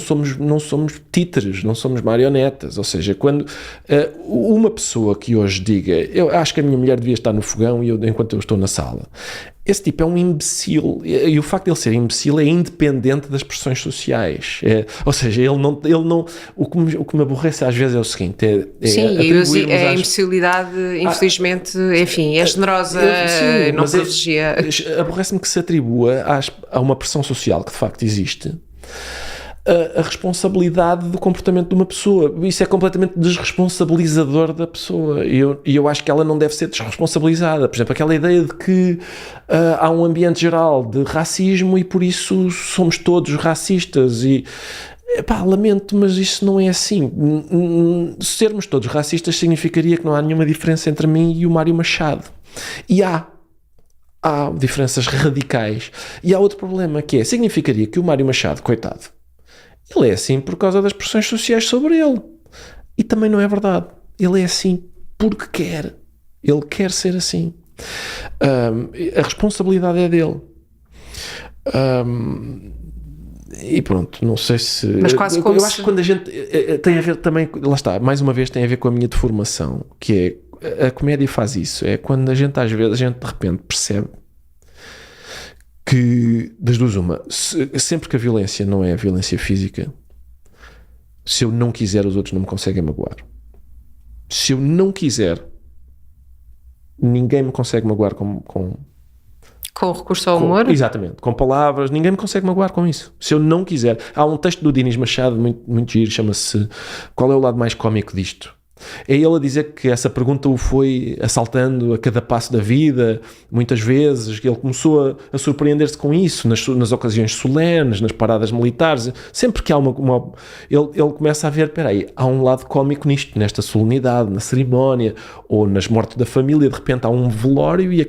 somos títeres, não somos marionetas, ou seja, quando uma pessoa que hoje diga, eu acho que a minha mulher devia estar no fogão enquanto eu estou na sala, esse tipo é um imbecil, e o facto de ele ser imbecil é independente das pressões sociais, ou seja, ele não o que me aborrece às vezes é o seguinte, a imbecilidade, infelizmente, enfim, é generosa, não privilegia. Aborrece-me que se atribua a uma pressão social que de facto existe a responsabilidade do comportamento de uma pessoa. Isso é completamente desresponsabilizador da pessoa, e eu acho que ela não deve ser desresponsabilizada. Por exemplo, aquela ideia de que há um ambiente geral de racismo e por isso somos todos racistas e lamento, mas isso não é assim. Sermos todos racistas significaria que não há nenhuma diferença entre mim e o Mário Machado, e há diferenças radicais. E há outro problema que significaria que o Mário Machado, coitado, ele é assim por causa das pressões sociais sobre ele. E também não é verdade. Ele é assim porque quer. Ele quer ser assim. A responsabilidade é dele. E pronto, não sei se... Mas quase como eu acho que quando a gente... tem a ver também... Lá está, mais uma vez tem a ver com a minha deformação, que é... A comédia faz isso. É quando às vezes de repente percebe que, das duas uma, sempre que a violência não é a violência física, se eu não quiser, os outros não me conseguem magoar. Se eu não quiser, ninguém me consegue magoar com recurso ao humor? Exatamente, com palavras, ninguém me consegue magoar com isso. Se eu não quiser. Há um texto do Dinis Machado muito, muito giro, chama-se Qual é o lado mais cómico disto? É ele a dizer que essa pergunta o foi assaltando a cada passo da vida, muitas vezes, que ele começou a surpreender-se com isso, nas ocasiões solenes, nas paradas militares, sempre que há ele começa a ver, espera aí, há um lado cómico nisto, nesta solenidade, na cerimónia, ou nas mortes da família, de repente há um velório e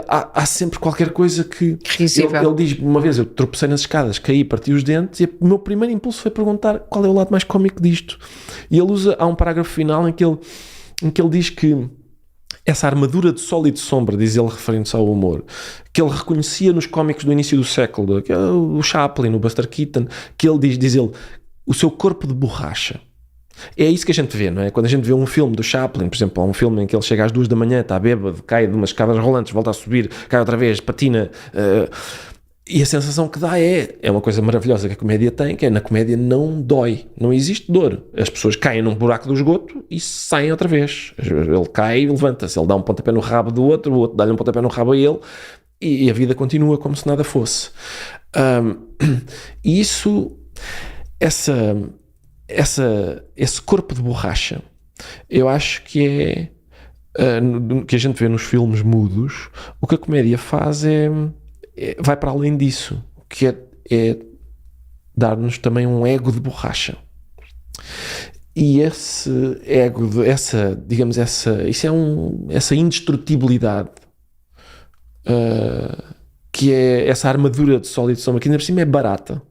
há sempre qualquer coisa que... Ele diz, uma vez eu tropecei nas escadas, caí, parti os dentes, e o meu primeiro impulso foi perguntar qual é o lado mais cómico disto. E ele há um parágrafo final em que ele diz que essa armadura de sol e de sombra, diz ele referindo-se ao humor, que ele reconhecia nos cómicos do início do século, o Chaplin, o Buster Keaton, que ele diz ele, o seu corpo de borracha. É isso que a gente vê, não é? Quando a gente vê um filme do Chaplin, por exemplo, há um filme em que ele chega às 2 da manhã, está bêbado, cai de umas escadas rolantes, volta a subir, cai outra vez, patina, e a sensação que dá é uma coisa maravilhosa que a comédia tem, que é na comédia não dói, não existe dor. As pessoas caem num buraco do esgoto e saem outra vez. Ele cai e levanta-se, ele dá um pontapé no rabo do outro, o outro dá-lhe um pontapé no rabo a ele, e a vida continua como se nada fosse. E isso, esse corpo de borracha, eu acho que que a gente vê nos filmes mudos. O que a comédia faz vai para além disso, que é dar-nos também um ego de borracha. E esse ego, essa indestrutibilidade, que é essa armadura de sol e de sombra, que ainda por cima é barata,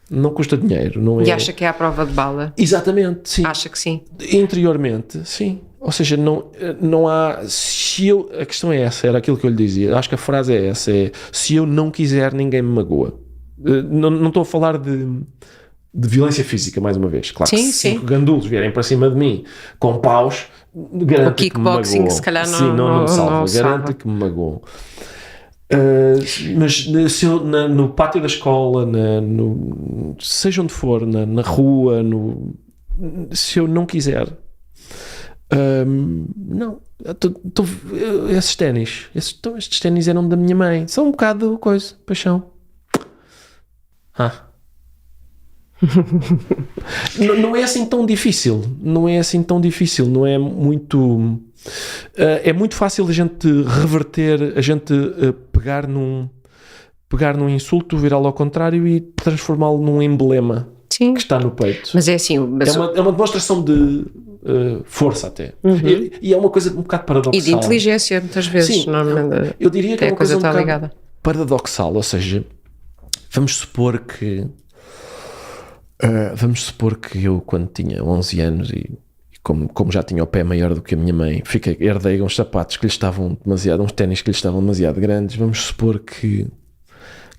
não custa dinheiro, não é? E acha que é a prova de bala? Exatamente, sim. Acha que sim? Interiormente, sim. Ou seja, não há... A questão é essa, era aquilo que eu lhe dizia. Acho que a frase é essa, se eu não quiser, ninguém me magoa. Não estou a falar de violência física, mais uma vez. Claro que se 5 gandulos vierem para cima de mim com paus, garanto que me magoam. O kickboxing se calhar não me salva. Garanto que me magoam. Mas se eu, no pátio da escola, seja onde for, na rua, se eu não quiser, não, esses ténis, estes ténis eram da minha mãe, são um bocado coisa, paixão. Não é assim tão difícil, não é muito. É muito fácil a gente reverter, a gente pegar num insulto, virá-lo ao contrário e transformá-lo num emblema. Sim. Que está no peito. Mas é assim, é uma demonstração de força até. E é uma coisa um bocado paradoxal. E de inteligência, muitas vezes. Sim, eu diria que é uma coisa um bocado ligada. Paradoxal, ou seja, vamos supor que eu, quando tinha 11 anos e como já tinha o pé maior do que a minha mãe, herdei uns sapatos que lhe estavam demasiado, uns ténis que lhe estavam demasiado grandes. Vamos supor que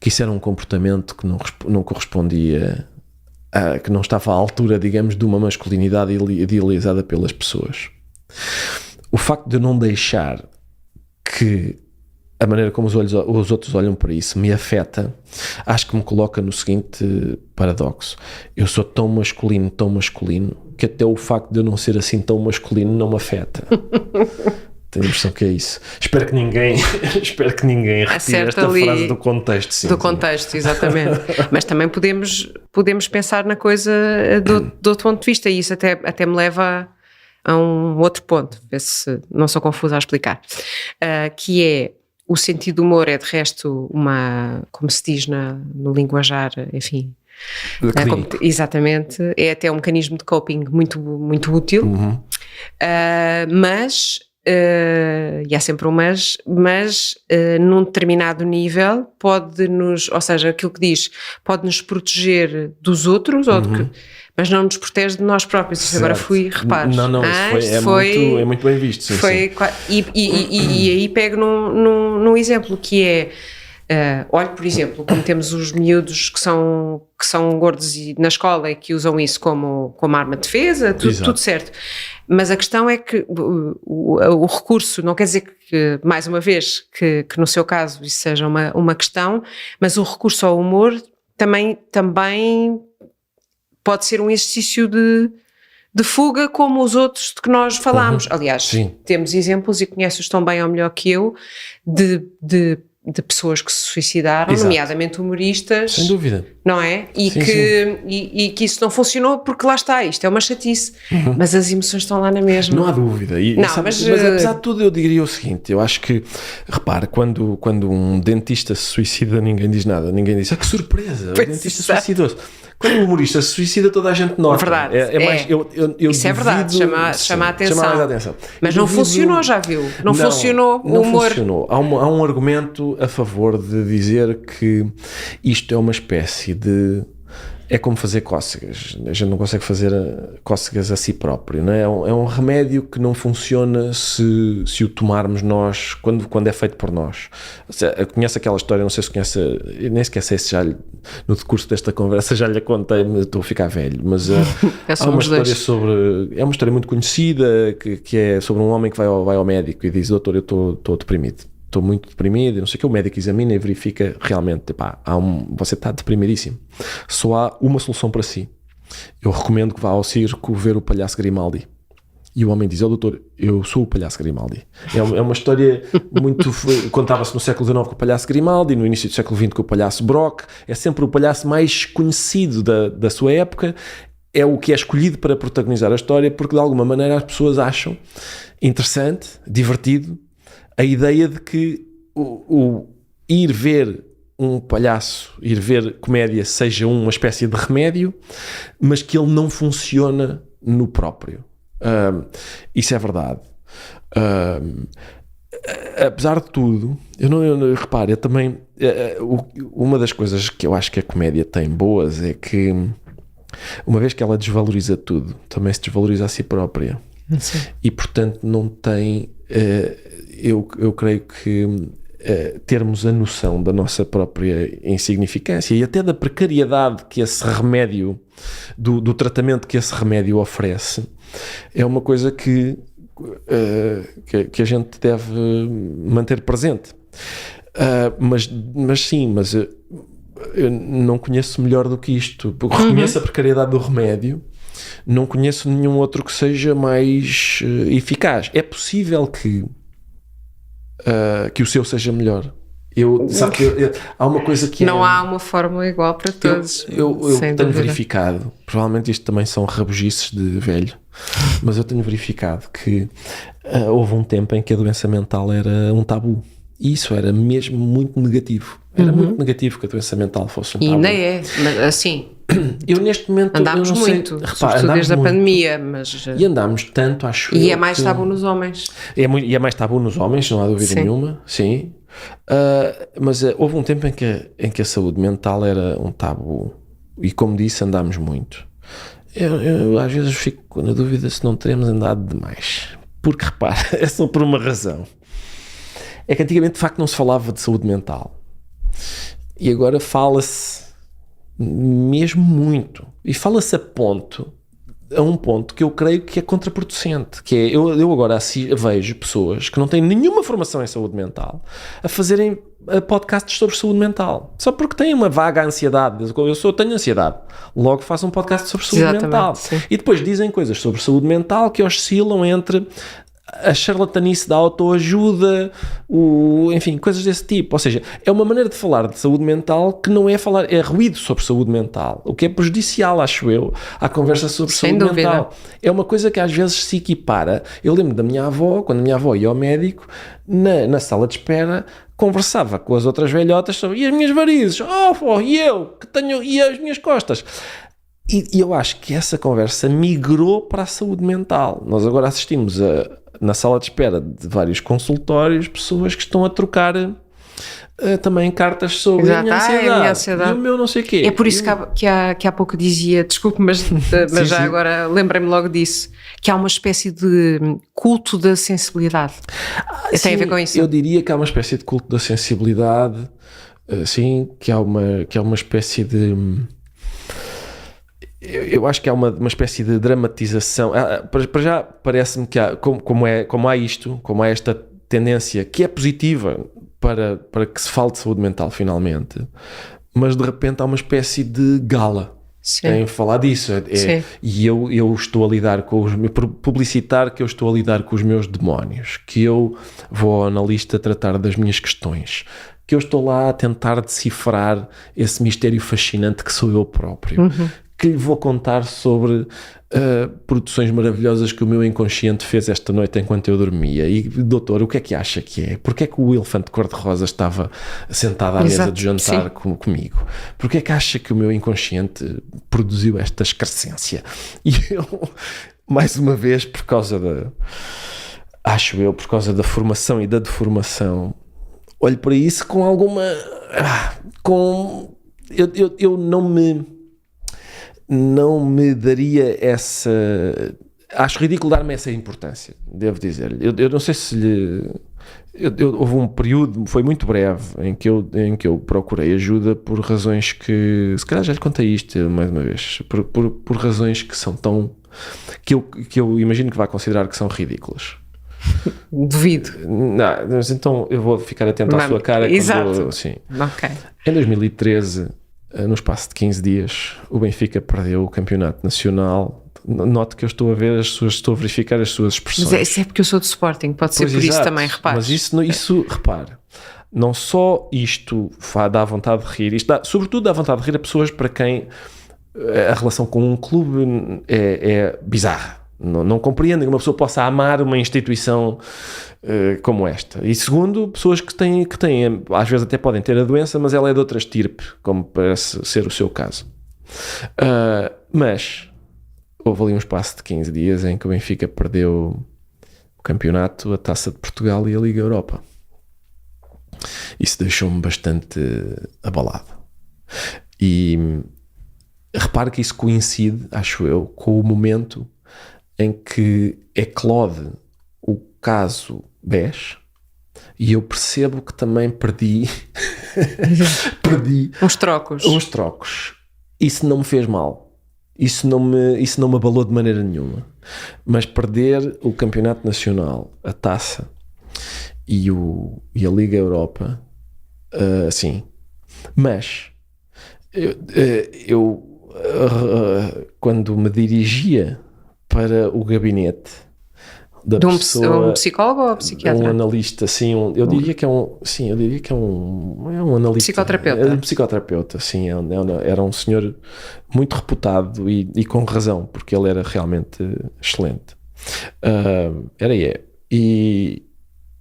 isso era um comportamento que não correspondia, que não estava à altura, digamos, de uma masculinidade idealizada pelas pessoas. O facto de eu não deixar que a maneira como os outros olham para isso me afeta, acho que me coloca no seguinte paradoxo: eu sou tão masculino, que até o facto de eu não ser assim tão masculino não me afeta. Tenho a impressão que é isso. Espero que ninguém retire esta frase do contexto. Sim, do contexto, exatamente. Mas também podemos pensar na coisa do outro ponto de vista, e isso até me leva a um outro ponto, ver se não sou confusa a explicar, que é: o sentido do humor é, de resto, como se diz no linguajar, enfim, exatamente, é até um mecanismo de coping muito, muito útil, mas, e há sempre um mas num determinado nível pode-nos, ou seja, aquilo que diz, pode-nos proteger dos outros, mas não nos protege de nós próprios. Isso agora repare. Não, isso é muito bem visto. Sim, sim. E aí pego num exemplo que é, olha, por exemplo, como temos os miúdos que são gordos na escola e que usam isso como arma de defesa, tudo certo. Mas a questão é que o recurso, não quer dizer que, mais uma vez, que no seu caso isso seja uma questão, mas o recurso ao humor também pode ser um exercício de fuga, como os outros de que nós falámos. Aliás, sim, temos exemplos, e conheces tão bem ou melhor que eu, de pessoas que se suicidaram, nomeadamente humoristas. Sem dúvida. Não é? E que isso não funcionou porque lá está, isto é uma chatice. Mas as emoções estão lá na mesma. Não há dúvida. Mas apesar de tudo, eu diria o seguinte: eu acho que, repare, quando um dentista se suicida, ninguém diz nada. Ninguém diz: que surpresa, o dentista suicidou-se. Quando o humorista se suicida, toda a gente nota. Verdade. Isso é verdade, chama a atenção. Mas não funcionou, já viu? Não funcionou o humor. Funcionou. Há um argumento a favor de dizer que isto é uma espécie de... É como fazer cócegas. A gente não consegue fazer cócegas a si próprio, não é? É um remédio que não funciona se o tomarmos nós, quando é feito por nós. Conhece aquela história, não sei se conhece, nem sequer sei se já no decurso desta conversa já lhe contei, mas estou a ficar velho, mas há uma história é uma história muito conhecida, que é sobre um homem que vai ao médico e diz: doutor, eu estou deprimido. Estou muito deprimido, não sei o que, o médico examina e verifica realmente, você está deprimidíssimo. Só há uma solução para si. Eu recomendo que vá ao circo ver o palhaço Grimaldi. E o homem diz: doutor, eu sou o palhaço Grimaldi. É uma história muito... Contava-se no século XIX com o palhaço Grimaldi, no início do século XX com o palhaço Brock. É sempre o palhaço mais conhecido da sua época. É o que é escolhido para protagonizar a história, porque de alguma maneira as pessoas acham interessante, divertido, a ideia de que ir ver um palhaço, ir ver comédia seja uma espécie de remédio, mas que ele não funciona no próprio. Isso é verdade. Apesar de tudo, repare, eu também... uma das coisas que eu acho que a comédia tem boas é que, uma vez que ela desvaloriza tudo, também se desvaloriza a si própria. Sim. E portanto não tem, eu creio que termos a noção da nossa própria insignificância e até da precariedade que esse remédio, do tratamento que esse remédio oferece, é uma coisa que a gente deve manter presente. Mas eu não conheço melhor do que isto. Eu reconheço a precariedade do remédio, não conheço nenhum outro que seja mais eficaz. É possível que o seu seja melhor. Há uma coisa que não há uma fórmula igual para todos. Eu tenho verificado, provavelmente isto também são rabugices de velho, mas eu tenho verificado que houve um tempo em que a doença mental era um tabu. E isso era mesmo muito negativo. Era muito negativo que a doença mental fosse um tabu. E ainda é, mas assim... Eu neste momento... Andámos muito, sobretudo desde a pandemia, mas... E andámos tanto, acho eu. E é mais tabu nos homens. E é mais tabu nos homens, não há dúvida nenhuma, sim. Mas houve um tempo em que a saúde mental era um tabu. E como disse, andámos muito. Eu às vezes fico na dúvida se não teremos andado demais. Porque, repara, é só por uma razão. É que antigamente, de facto, não se falava de saúde mental. E agora fala-se mesmo muito. E fala-se a um ponto que eu creio que é contraproducente. Que é, eu agora vejo pessoas que não têm nenhuma formação em saúde mental a fazerem podcasts sobre saúde mental. Só porque têm uma vaga ansiedade. Eu tenho ansiedade. Logo faço um podcast sobre saúde mental. Sim. E depois dizem coisas sobre saúde mental que oscilam entre... a charlatanice da autoajuda, enfim, coisas desse tipo. Ou seja, é uma maneira de falar de saúde mental que não é falar, é ruído sobre saúde mental, o que é prejudicial, acho eu, à conversa sobre saúde mental. É uma coisa que às vezes se equipara. Eu lembro da minha avó, quando a minha avó ia ao médico, na sala de espera, conversava com as outras velhotas sobre, e as minhas varizes, e eu, que tenho, e as minhas costas. E eu acho que essa conversa migrou para a saúde mental. Nós agora assistimos na sala de espera de vários consultórios, pessoas que estão a trocar também cartas sobre a minha ansiedade e o meu não sei o quê. É por isso que há pouco dizia, desculpe, mas já agora lembrei-me logo disso, que há uma espécie de culto da sensibilidade. Tem a ver com isso? Eu diria que há uma espécie de culto da sensibilidade, sim, que há uma espécie de... Eu acho que há uma espécie de dramatização. Para já parece-me que há, como há esta tendência que é positiva para que se fale de saúde mental finalmente, mas de repente há uma espécie de gala em falar disso. E eu estou a lidar publicitar que eu estou a lidar com os meus demónios, que eu vou ao analista tratar das minhas questões, que eu estou lá a tentar decifrar esse mistério fascinante que sou eu próprio. Que lhe vou contar sobre produções maravilhosas que o meu inconsciente fez esta noite enquanto eu dormia. E, doutor, o que é que acha que é? Porquê é que o elefante cor-de-rosa estava sentado à mesa de jantar comigo? Porquê é que acha que o meu inconsciente produziu esta excrescência? E eu, mais uma vez, por causa da formação e da deformação, olho para isso com alguma... Eu não me daria essa... Acho ridículo dar-me essa importância, devo dizer-lhe. Eu não sei se lhe... houve um período, foi muito breve, em que eu procurei ajuda por razões que... Se calhar já lhe contei isto mais uma vez. Por razões que são tão... Que eu imagino que vai considerar que são ridículas. Duvido. Não, mas então eu vou ficar atento à sua cara. Exato. Sim. Okay. Em 2013... no espaço de 15 dias, o Benfica perdeu o campeonato nacional. Note que eu estou a verificar as suas expressões. Mas isso é porque eu sou de Sporting, pode ser por isso também, repare. Mas isso repare, não só isto dá vontade de rir, sobretudo dá vontade de rir a pessoas para quem a relação com um clube é bizarra. Não compreendem que uma pessoa possa amar uma instituição como esta. E segundo, pessoas que têm, às vezes até podem ter a doença, mas ela é de outra estirpe, como parece ser o seu caso. Mas houve ali um espaço de 15 dias em que o Benfica perdeu o campeonato, a Taça de Portugal e a Liga Europa. Isso deixou-me bastante abalado. E repare que isso coincide, acho eu, com o momento em que eclode o caso BES e eu percebo que também perdi uns trocos. Isso não me fez mal, isso não me abalou de maneira nenhuma, mas perder o campeonato nacional, a taça e a Liga Europa, sim. Mas eu quando me dirigia para o gabinete da pessoa, um psicólogo ou psiquiatra? Um analista, sim, eu diria que é um analista, psicoterapeuta. Psicoterapeuta, sim, era um senhor muito reputado e com razão, porque ele era realmente excelente. E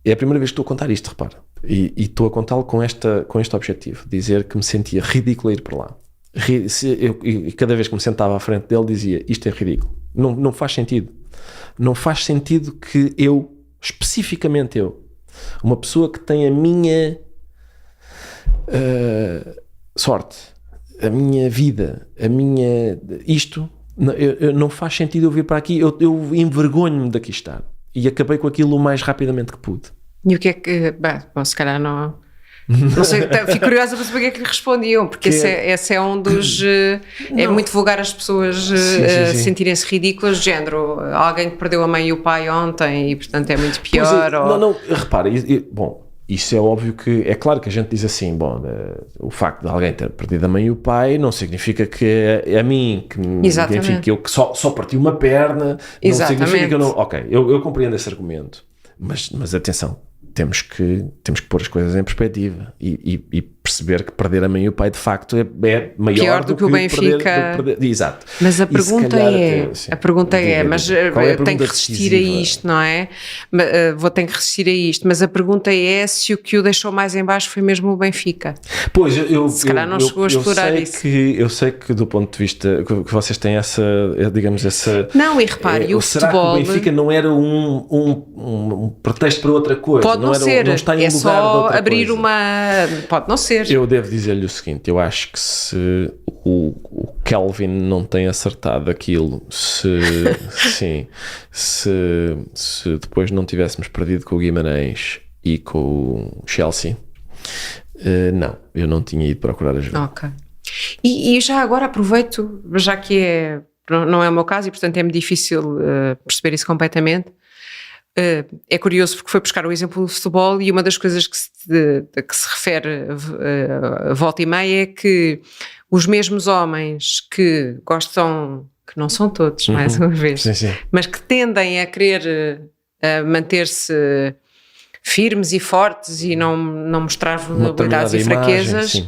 é a primeira vez que estou a contar isto, repara, e estou a contá-lo com este objetivo, dizer que me sentia ridículo a ir para lá. E cada vez que me sentava à frente dele dizia, isto é ridículo, não faz sentido. Não faz sentido que especificamente eu, uma pessoa que tem a minha sorte, a minha vida, não faz sentido eu vir para aqui, eu envergonho-me daqui estar. E acabei com aquilo o mais rapidamente que pude. E o que é que... Bom, se calhar não sei, fico curiosa para saber o que é que lhe respondiam, porque esse é um dos... é muito vulgar as pessoas sentirem-se ridículas, de género, alguém que perdeu a mãe e o pai ontem e portanto é muito pior. Não, repara, bom, isso é óbvio que, é claro que a gente diz assim, bom, o facto de alguém ter perdido a mãe e o pai não significa que é a mim, enfim, que eu que só parti uma perna, não significa que eu não... Ok, eu compreendo esse argumento, mas atenção, temos que pôr as coisas em perspectiva e perceber que perder a mãe e o pai de facto é maior pior do que o Benfica. Perder. Exato. Mas a pergunta mas eu tenho que resistir a isto, não é? Vou ter que resistir a isto, mas a pergunta é se o que o deixou mais em baixo foi mesmo o Benfica. Pois, se calhar não chegou a explorar isso. Eu sei que do ponto de vista que vocês têm digamos essa... Não, e repare, o será futebol... que o Benfica não era um pretexto para outra coisa? Pode não ser, não está em é lugar só de outra abrir coisa. Pode não ser. Eu devo dizer-lhe o seguinte, eu acho que se o Kelvin não tem acertado aquilo, se depois não tivéssemos perdido com o Guimarães e com o Chelsea, não, eu não tinha ido procurar ajuda. Ok. E já agora aproveito, já que não é o meu caso e portanto é-me difícil perceber isso completamente. É curioso porque foi buscar o exemplo do futebol e uma das coisas que se refere volta e meia é que os mesmos homens que gostam, que não são todos, mais uma vez, sim. mas que tendem a querer manter-se firmes e fortes e não mostrar vulnerabilidades e fraquezas,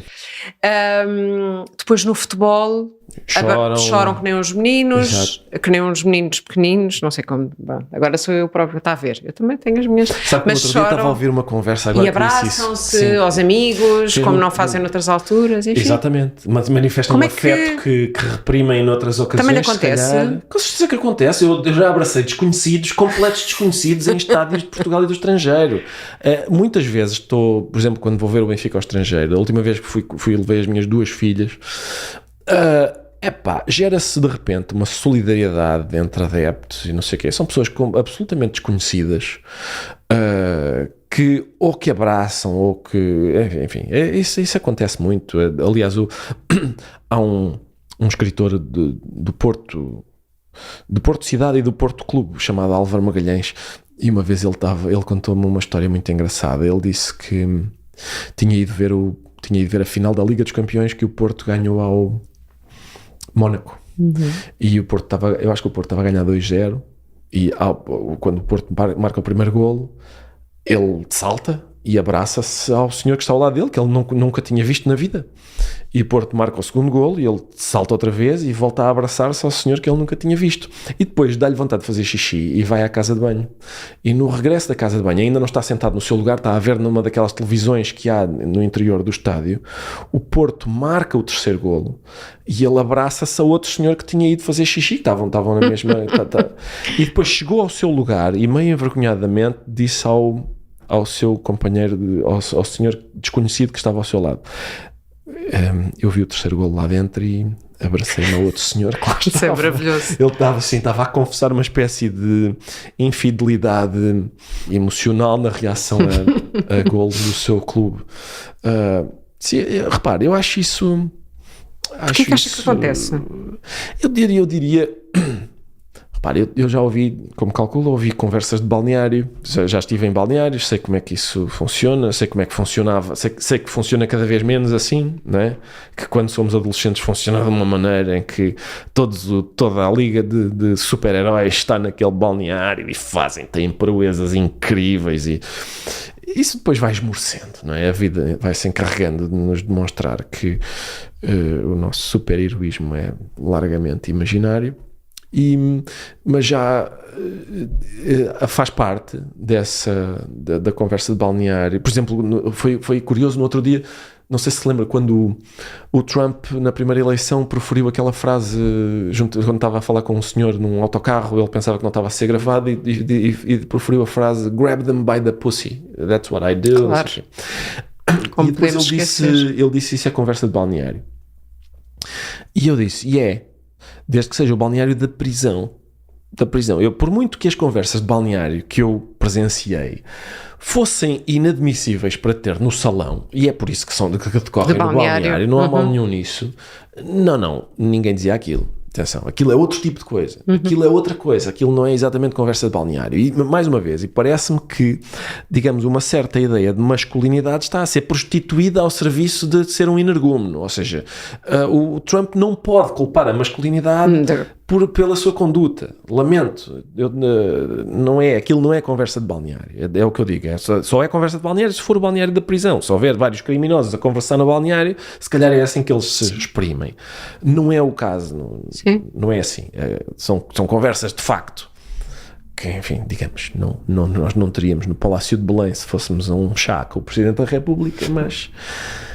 depois no futebol choram que nem uns meninos. Exato. Que nem uns meninos pequeninos, não sei como. Bom, agora sou eu próprio, está a ver. Eu também tenho as minhas. Sabe que mas outro dia estava a ouvir uma conversa agora. E abraçam-se aos amigos, como não fazem noutras alturas. Enfim. Exatamente, mas manifestam um afeto que reprimem noutras ocasiões. Também acontece. Com certeza que acontece. Eu já abracei desconhecidos, completos desconhecidos em estádios de Portugal e do estrangeiro. Muitas vezes estou, por exemplo, quando vou ver o Benfica ao estrangeiro, a última vez que fui levei as minhas duas filhas. Gera-se de repente uma solidariedade entre adeptos e não sei o quê. São pessoas absolutamente desconhecidas que ou que abraçam ou que... Enfim, isso acontece muito. Aliás, há um escritor do Porto Cidade e do Porto Clube chamado Álvaro Magalhães, e uma vez ele contou-me uma história muito engraçada. Ele disse que tinha ido ver a final da Liga dos Campeões que o Porto ganhou ao Mónaco. E o Porto eu acho que o Porto estava a ganhar 2-0 e quando o Porto marca o primeiro golo, ele salta e abraça-se ao senhor que está ao lado dele, que ele nunca tinha visto na vida. E o Porto marca o segundo golo e ele salta outra vez e volta a abraçar-se ao senhor que ele nunca tinha visto. E depois dá-lhe vontade de fazer xixi e vai à casa de banho. E no regresso da casa de banho, ainda não está sentado no seu lugar, está a ver numa daquelas televisões que há no interior do estádio, o Porto marca o terceiro golo e ele abraça-se a outro senhor que tinha ido fazer xixi, que estavam na mesma... E depois chegou ao seu lugar e meio envergonhadamente disse ao seu companheiro, ao senhor desconhecido que estava ao seu lado: eu vi o terceiro golo lá dentro e abracei-me a outro senhor, claro. Isso é maravilhoso. Ele estava a confessar uma espécie de infidelidade emocional na reação a golos do seu clube. Repare, eu acho isso... Porquê que acha que acontece? Eu diria repare, eu já ouvi, como calculo, ouvi conversas de balneário, já estive em balneários, sei como é que isso funciona, sei como é que funcionava, sei que funciona cada vez menos assim, não é? Que quando somos adolescentes funciona de uma maneira em que toda a liga de super-heróis está naquele balneário e têm proezas incríveis e isso depois vai esmorecendo, não é? A vida vai se encarregando de nos demonstrar que o nosso super-heroísmo é largamente imaginário. Mas já faz parte da conversa de balneário. Por exemplo, foi curioso no outro dia, não sei se lembra, quando o Trump na primeira eleição proferiu aquela frase quando estava a falar com um senhor num autocarro, ele pensava que não estava a ser gravado e proferiu a frase "grab them by the pussy, that's what I do". Claro. E depois ele disse isso é conversa de balneário. E eu disse, desde que seja o balneário da prisão. Eu, por muito que as conversas de balneário que eu presenciei fossem inadmissíveis para ter no salão, e é por isso que decorrem no balneário, não há mal nenhum nisso. Não, ninguém dizia aquilo. Atenção, aquilo é outro tipo de coisa. Aquilo é outra coisa. Aquilo não é exatamente conversa de balneário. E, mais uma vez, parece-me que, digamos, uma certa ideia de masculinidade está a ser prostituída ao serviço de ser um energúmeno. Ou seja, o Trump não pode culpar a masculinidade pela sua conduta. Lamento. Aquilo não é conversa de balneário. É o que eu digo. Só é conversa de balneário se for o balneário da prisão. Se houver vários criminosos a conversar no balneário, se calhar é assim que eles se exprimem. Não é o caso. Não é assim. São conversas de facto. Que, enfim, digamos, nós não teríamos no Palácio de Belém se fôssemos a um chá com o Presidente da República, mas...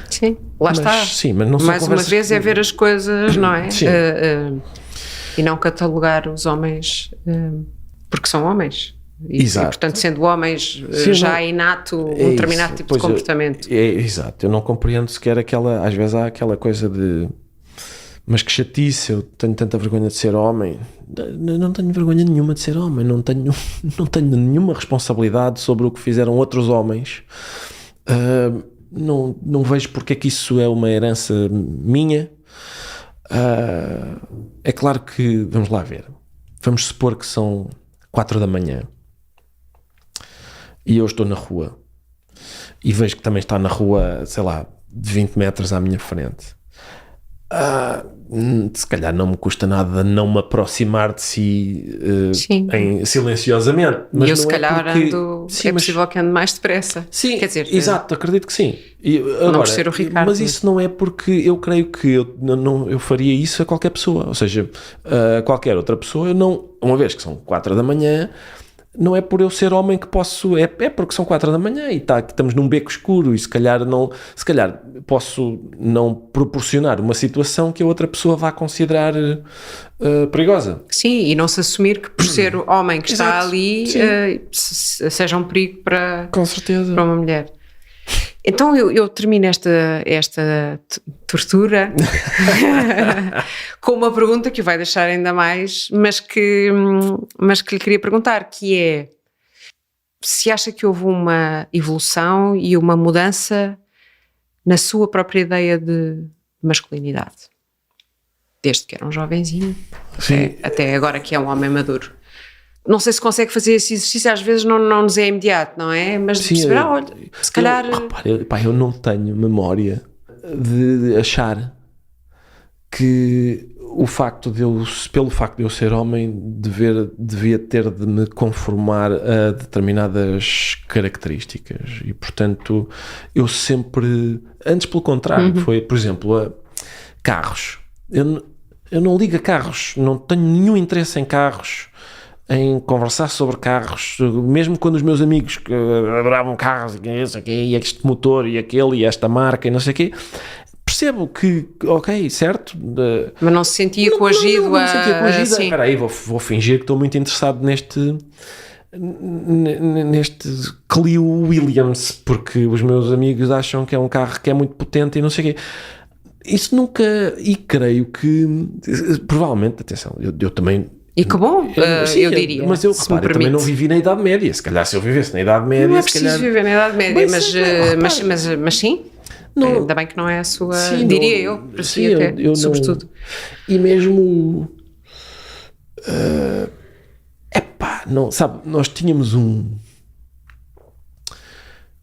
Sim, lá está. Sim, mas não são mais uma vez é ver as coisas, não é? Sim. E não catalogar os homens porque são homens. Exato. E, portanto, sendo homens já inato um determinado tipo de comportamento. Exato. Eu não compreendo sequer às vezes há aquela coisa de mas que chatice, eu tenho tanta vergonha de ser homem. Não tenho vergonha nenhuma de ser homem, não tenho nenhuma responsabilidade sobre o que fizeram outros homens. Não vejo porque é que isso é uma herança minha. É claro que, vamos lá ver, vamos supor que são 4 da manhã e eu estou na rua e vejo que também está na rua, sei lá, de 20 metros à minha frente. Se calhar não me custa nada não me aproximar de si silenciosamente. Mas eu se calhar ando, possível que ande mais depressa. Sim, quer dizer, exato, acredito que sim. Não por ser o Ricardo. Mas isso não é porque eu creio que eu faria isso a qualquer pessoa. Ou seja, a qualquer outra pessoa, uma vez que são 4 da manhã, não é por eu ser homem que posso, é porque são 4 da manhã e estamos num beco escuro e se calhar posso não proporcionar uma situação que a outra pessoa vá considerar perigosa. Sim, e não se assumir que por ser o homem que está ali seja um perigo para, com certeza, para uma mulher. Então eu termino esta tortura com uma pergunta que o vai deixar ainda mais, mas que lhe queria perguntar, que é se acha que houve uma evolução e uma mudança na sua própria ideia de masculinidade, desde que era um jovenzinho até agora que é um homem maduro. Não sei se consegue fazer esse exercício, às vezes não nos é imediato, não é? Mas de perceber, olha, se calhar... Eu não tenho memória de achar que pelo facto de eu ser homem, devia ter de me conformar a determinadas características. E, portanto, eu sempre... Antes, pelo contrário, foi, por exemplo, carros. Eu não ligo a carros, não tenho nenhum interesse em carros, em conversar sobre carros, mesmo quando os meus amigos adoravam carros e este motor e aquele e esta marca e não sei o quê, percebo que, ok, certo, mas não se sentia coagido não se sentia coagido. Assim. Espera aí, vou fingir que estou muito interessado neste Clio Williams porque os meus amigos acham que é um carro que é muito potente e não sei o quê. Isso nunca... E creio que... Provavelmente, atenção, eu também... E que bom, eu diria. Mas eu também não vivi na Idade Média. Se calhar se eu vivesse na Idade Média... Não é preciso viver na Idade Média, mas sim. Não, ainda bem que não é a sua... sim, diria eu, para si até, eu sobretudo. Não, e mesmo... não, sabe, nós tínhamos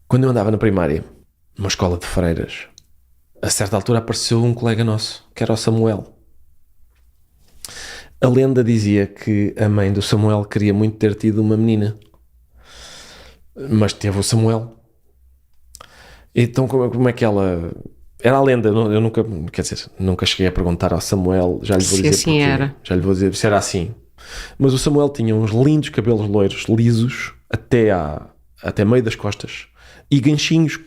Quando eu andava na primária, numa escola de freiras, a certa altura apareceu um colega nosso, que era o Samuel. A lenda dizia que a mãe do Samuel queria muito ter tido uma menina, mas teve o Samuel. Então como é que ela... Era a lenda, eu nunca, quer dizer, nunca cheguei a perguntar ao Samuel, já lhe vou dizer assim porquê. Era. Já lhe vou dizer se era assim. Mas o Samuel tinha uns lindos cabelos loiros, lisos, até meio das costas, e ganchinhos,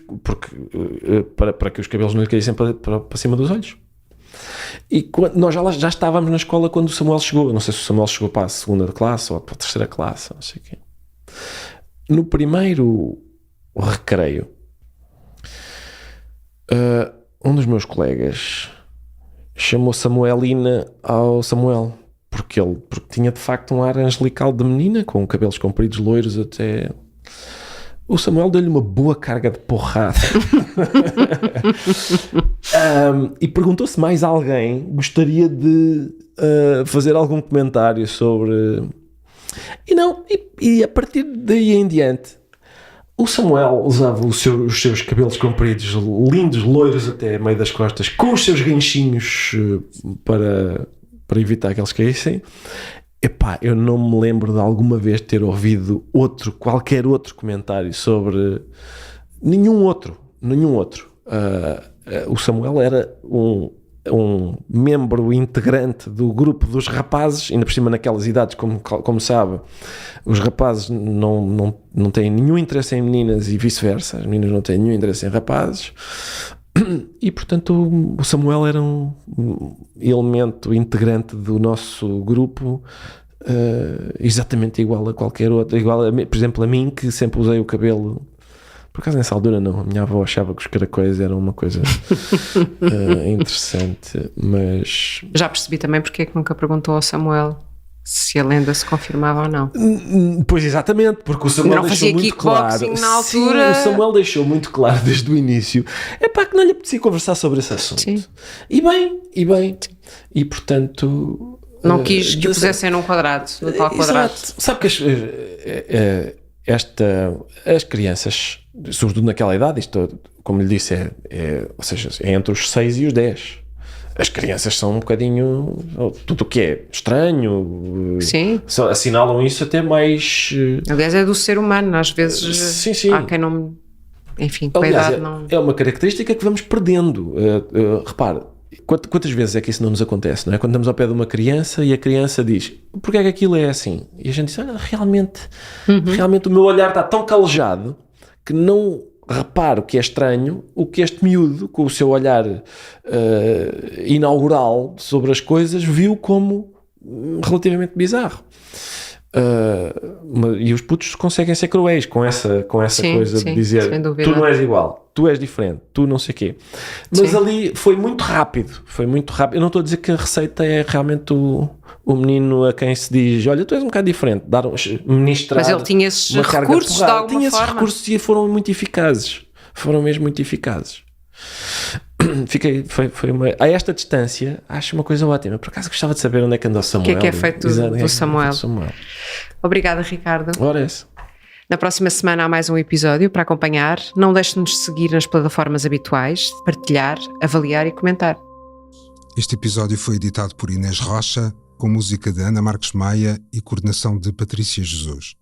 para que os cabelos não lhe caíssem para cima dos olhos. E nós já estávamos na escola quando o Samuel chegou. Não sei se o Samuel chegou para a segunda classe ou para a terceira classe, não sei o quê. No primeiro recreio, um dos meus colegas chamou Samuelina ao Samuel, porque tinha de facto um ar angelical de menina, com cabelos compridos loiros até... O Samuel deu-lhe uma boa carga de porrada. E perguntou se mais alguém gostaria de fazer algum comentário sobre... E a partir daí em diante, o Samuel usava os seus cabelos compridos, lindos, loiros até meio das costas, com os seus ganchinhos para evitar que eles caíssem. Eu não me lembro de alguma vez ter ouvido qualquer outro comentário sobre nenhum outro. O Samuel era um membro integrante do grupo dos rapazes, ainda por cima naquelas idades, como sabe, os rapazes não têm nenhum interesse em meninas e vice-versa, as meninas não têm nenhum interesse em rapazes. E portanto o Samuel era um elemento integrante do nosso grupo, exatamente igual a qualquer outro, por exemplo a mim, que sempre usei o cabelo, por acaso nessa altura não, a minha avó achava que os caracóis eram uma coisa interessante, mas... Já percebi também porque é que nunca perguntou ao Samuel se a lenda se confirmava ou não. Pois exatamente, porque o Samuel deixou muito claro. Na altura... Sim, o Samuel deixou muito claro desde o início que não lhe apetecia conversar sobre esse assunto. Sim. E bem. E portanto... Não quis que o pusessem num quadrado, no tal quadrado. Exato. Sabe que as crianças, sobretudo naquela idade, isto, como lhe disse, ou seja, é entre os 6 e os 10. As crianças são um bocadinho... Tudo o que é estranho. Sim. Assinalam isso até mais... Aliás, é do ser humano. Às vezes sim. há quem não... Enfim, com aliás, a idade não... É uma característica que vamos perdendo. Repare, quantas vezes é que isso não nos acontece, não é? Quando estamos ao pé de uma criança e a criança diz: porquê é que aquilo é assim? E a gente diz: olha, realmente o meu olhar está tão calejado que não... reparo que é estranho o que este miúdo, com o seu olhar inaugural sobre as coisas, viu como relativamente bizarro. E os putos conseguem ser cruéis com essa coisa de dizer: tu não és igual, tu és diferente, tu não sei o quê. Mas ali foi muito rápido. Eu não estou a dizer que a receita é realmente o menino a quem se diz: olha, tu és um bocado diferente, ministrar. Mas ele tinha esses recursos de alguma forma. Tinha esses recursos e foram muito eficazes. Foram mesmo muito eficazes. A esta distância acho uma coisa ótima. Por acaso gostava de saber onde é que anda o Samuel. O que é feito do Samuel? Obrigada, Ricardo. Ora, esse. Na próxima semana há mais um episódio para acompanhar. Não deixe de nos seguir nas plataformas habituais, partilhar, avaliar e comentar. Este episódio foi editado por Inês Rocha, com música de Ana Marques Maia e coordenação de Patrícia Jesus.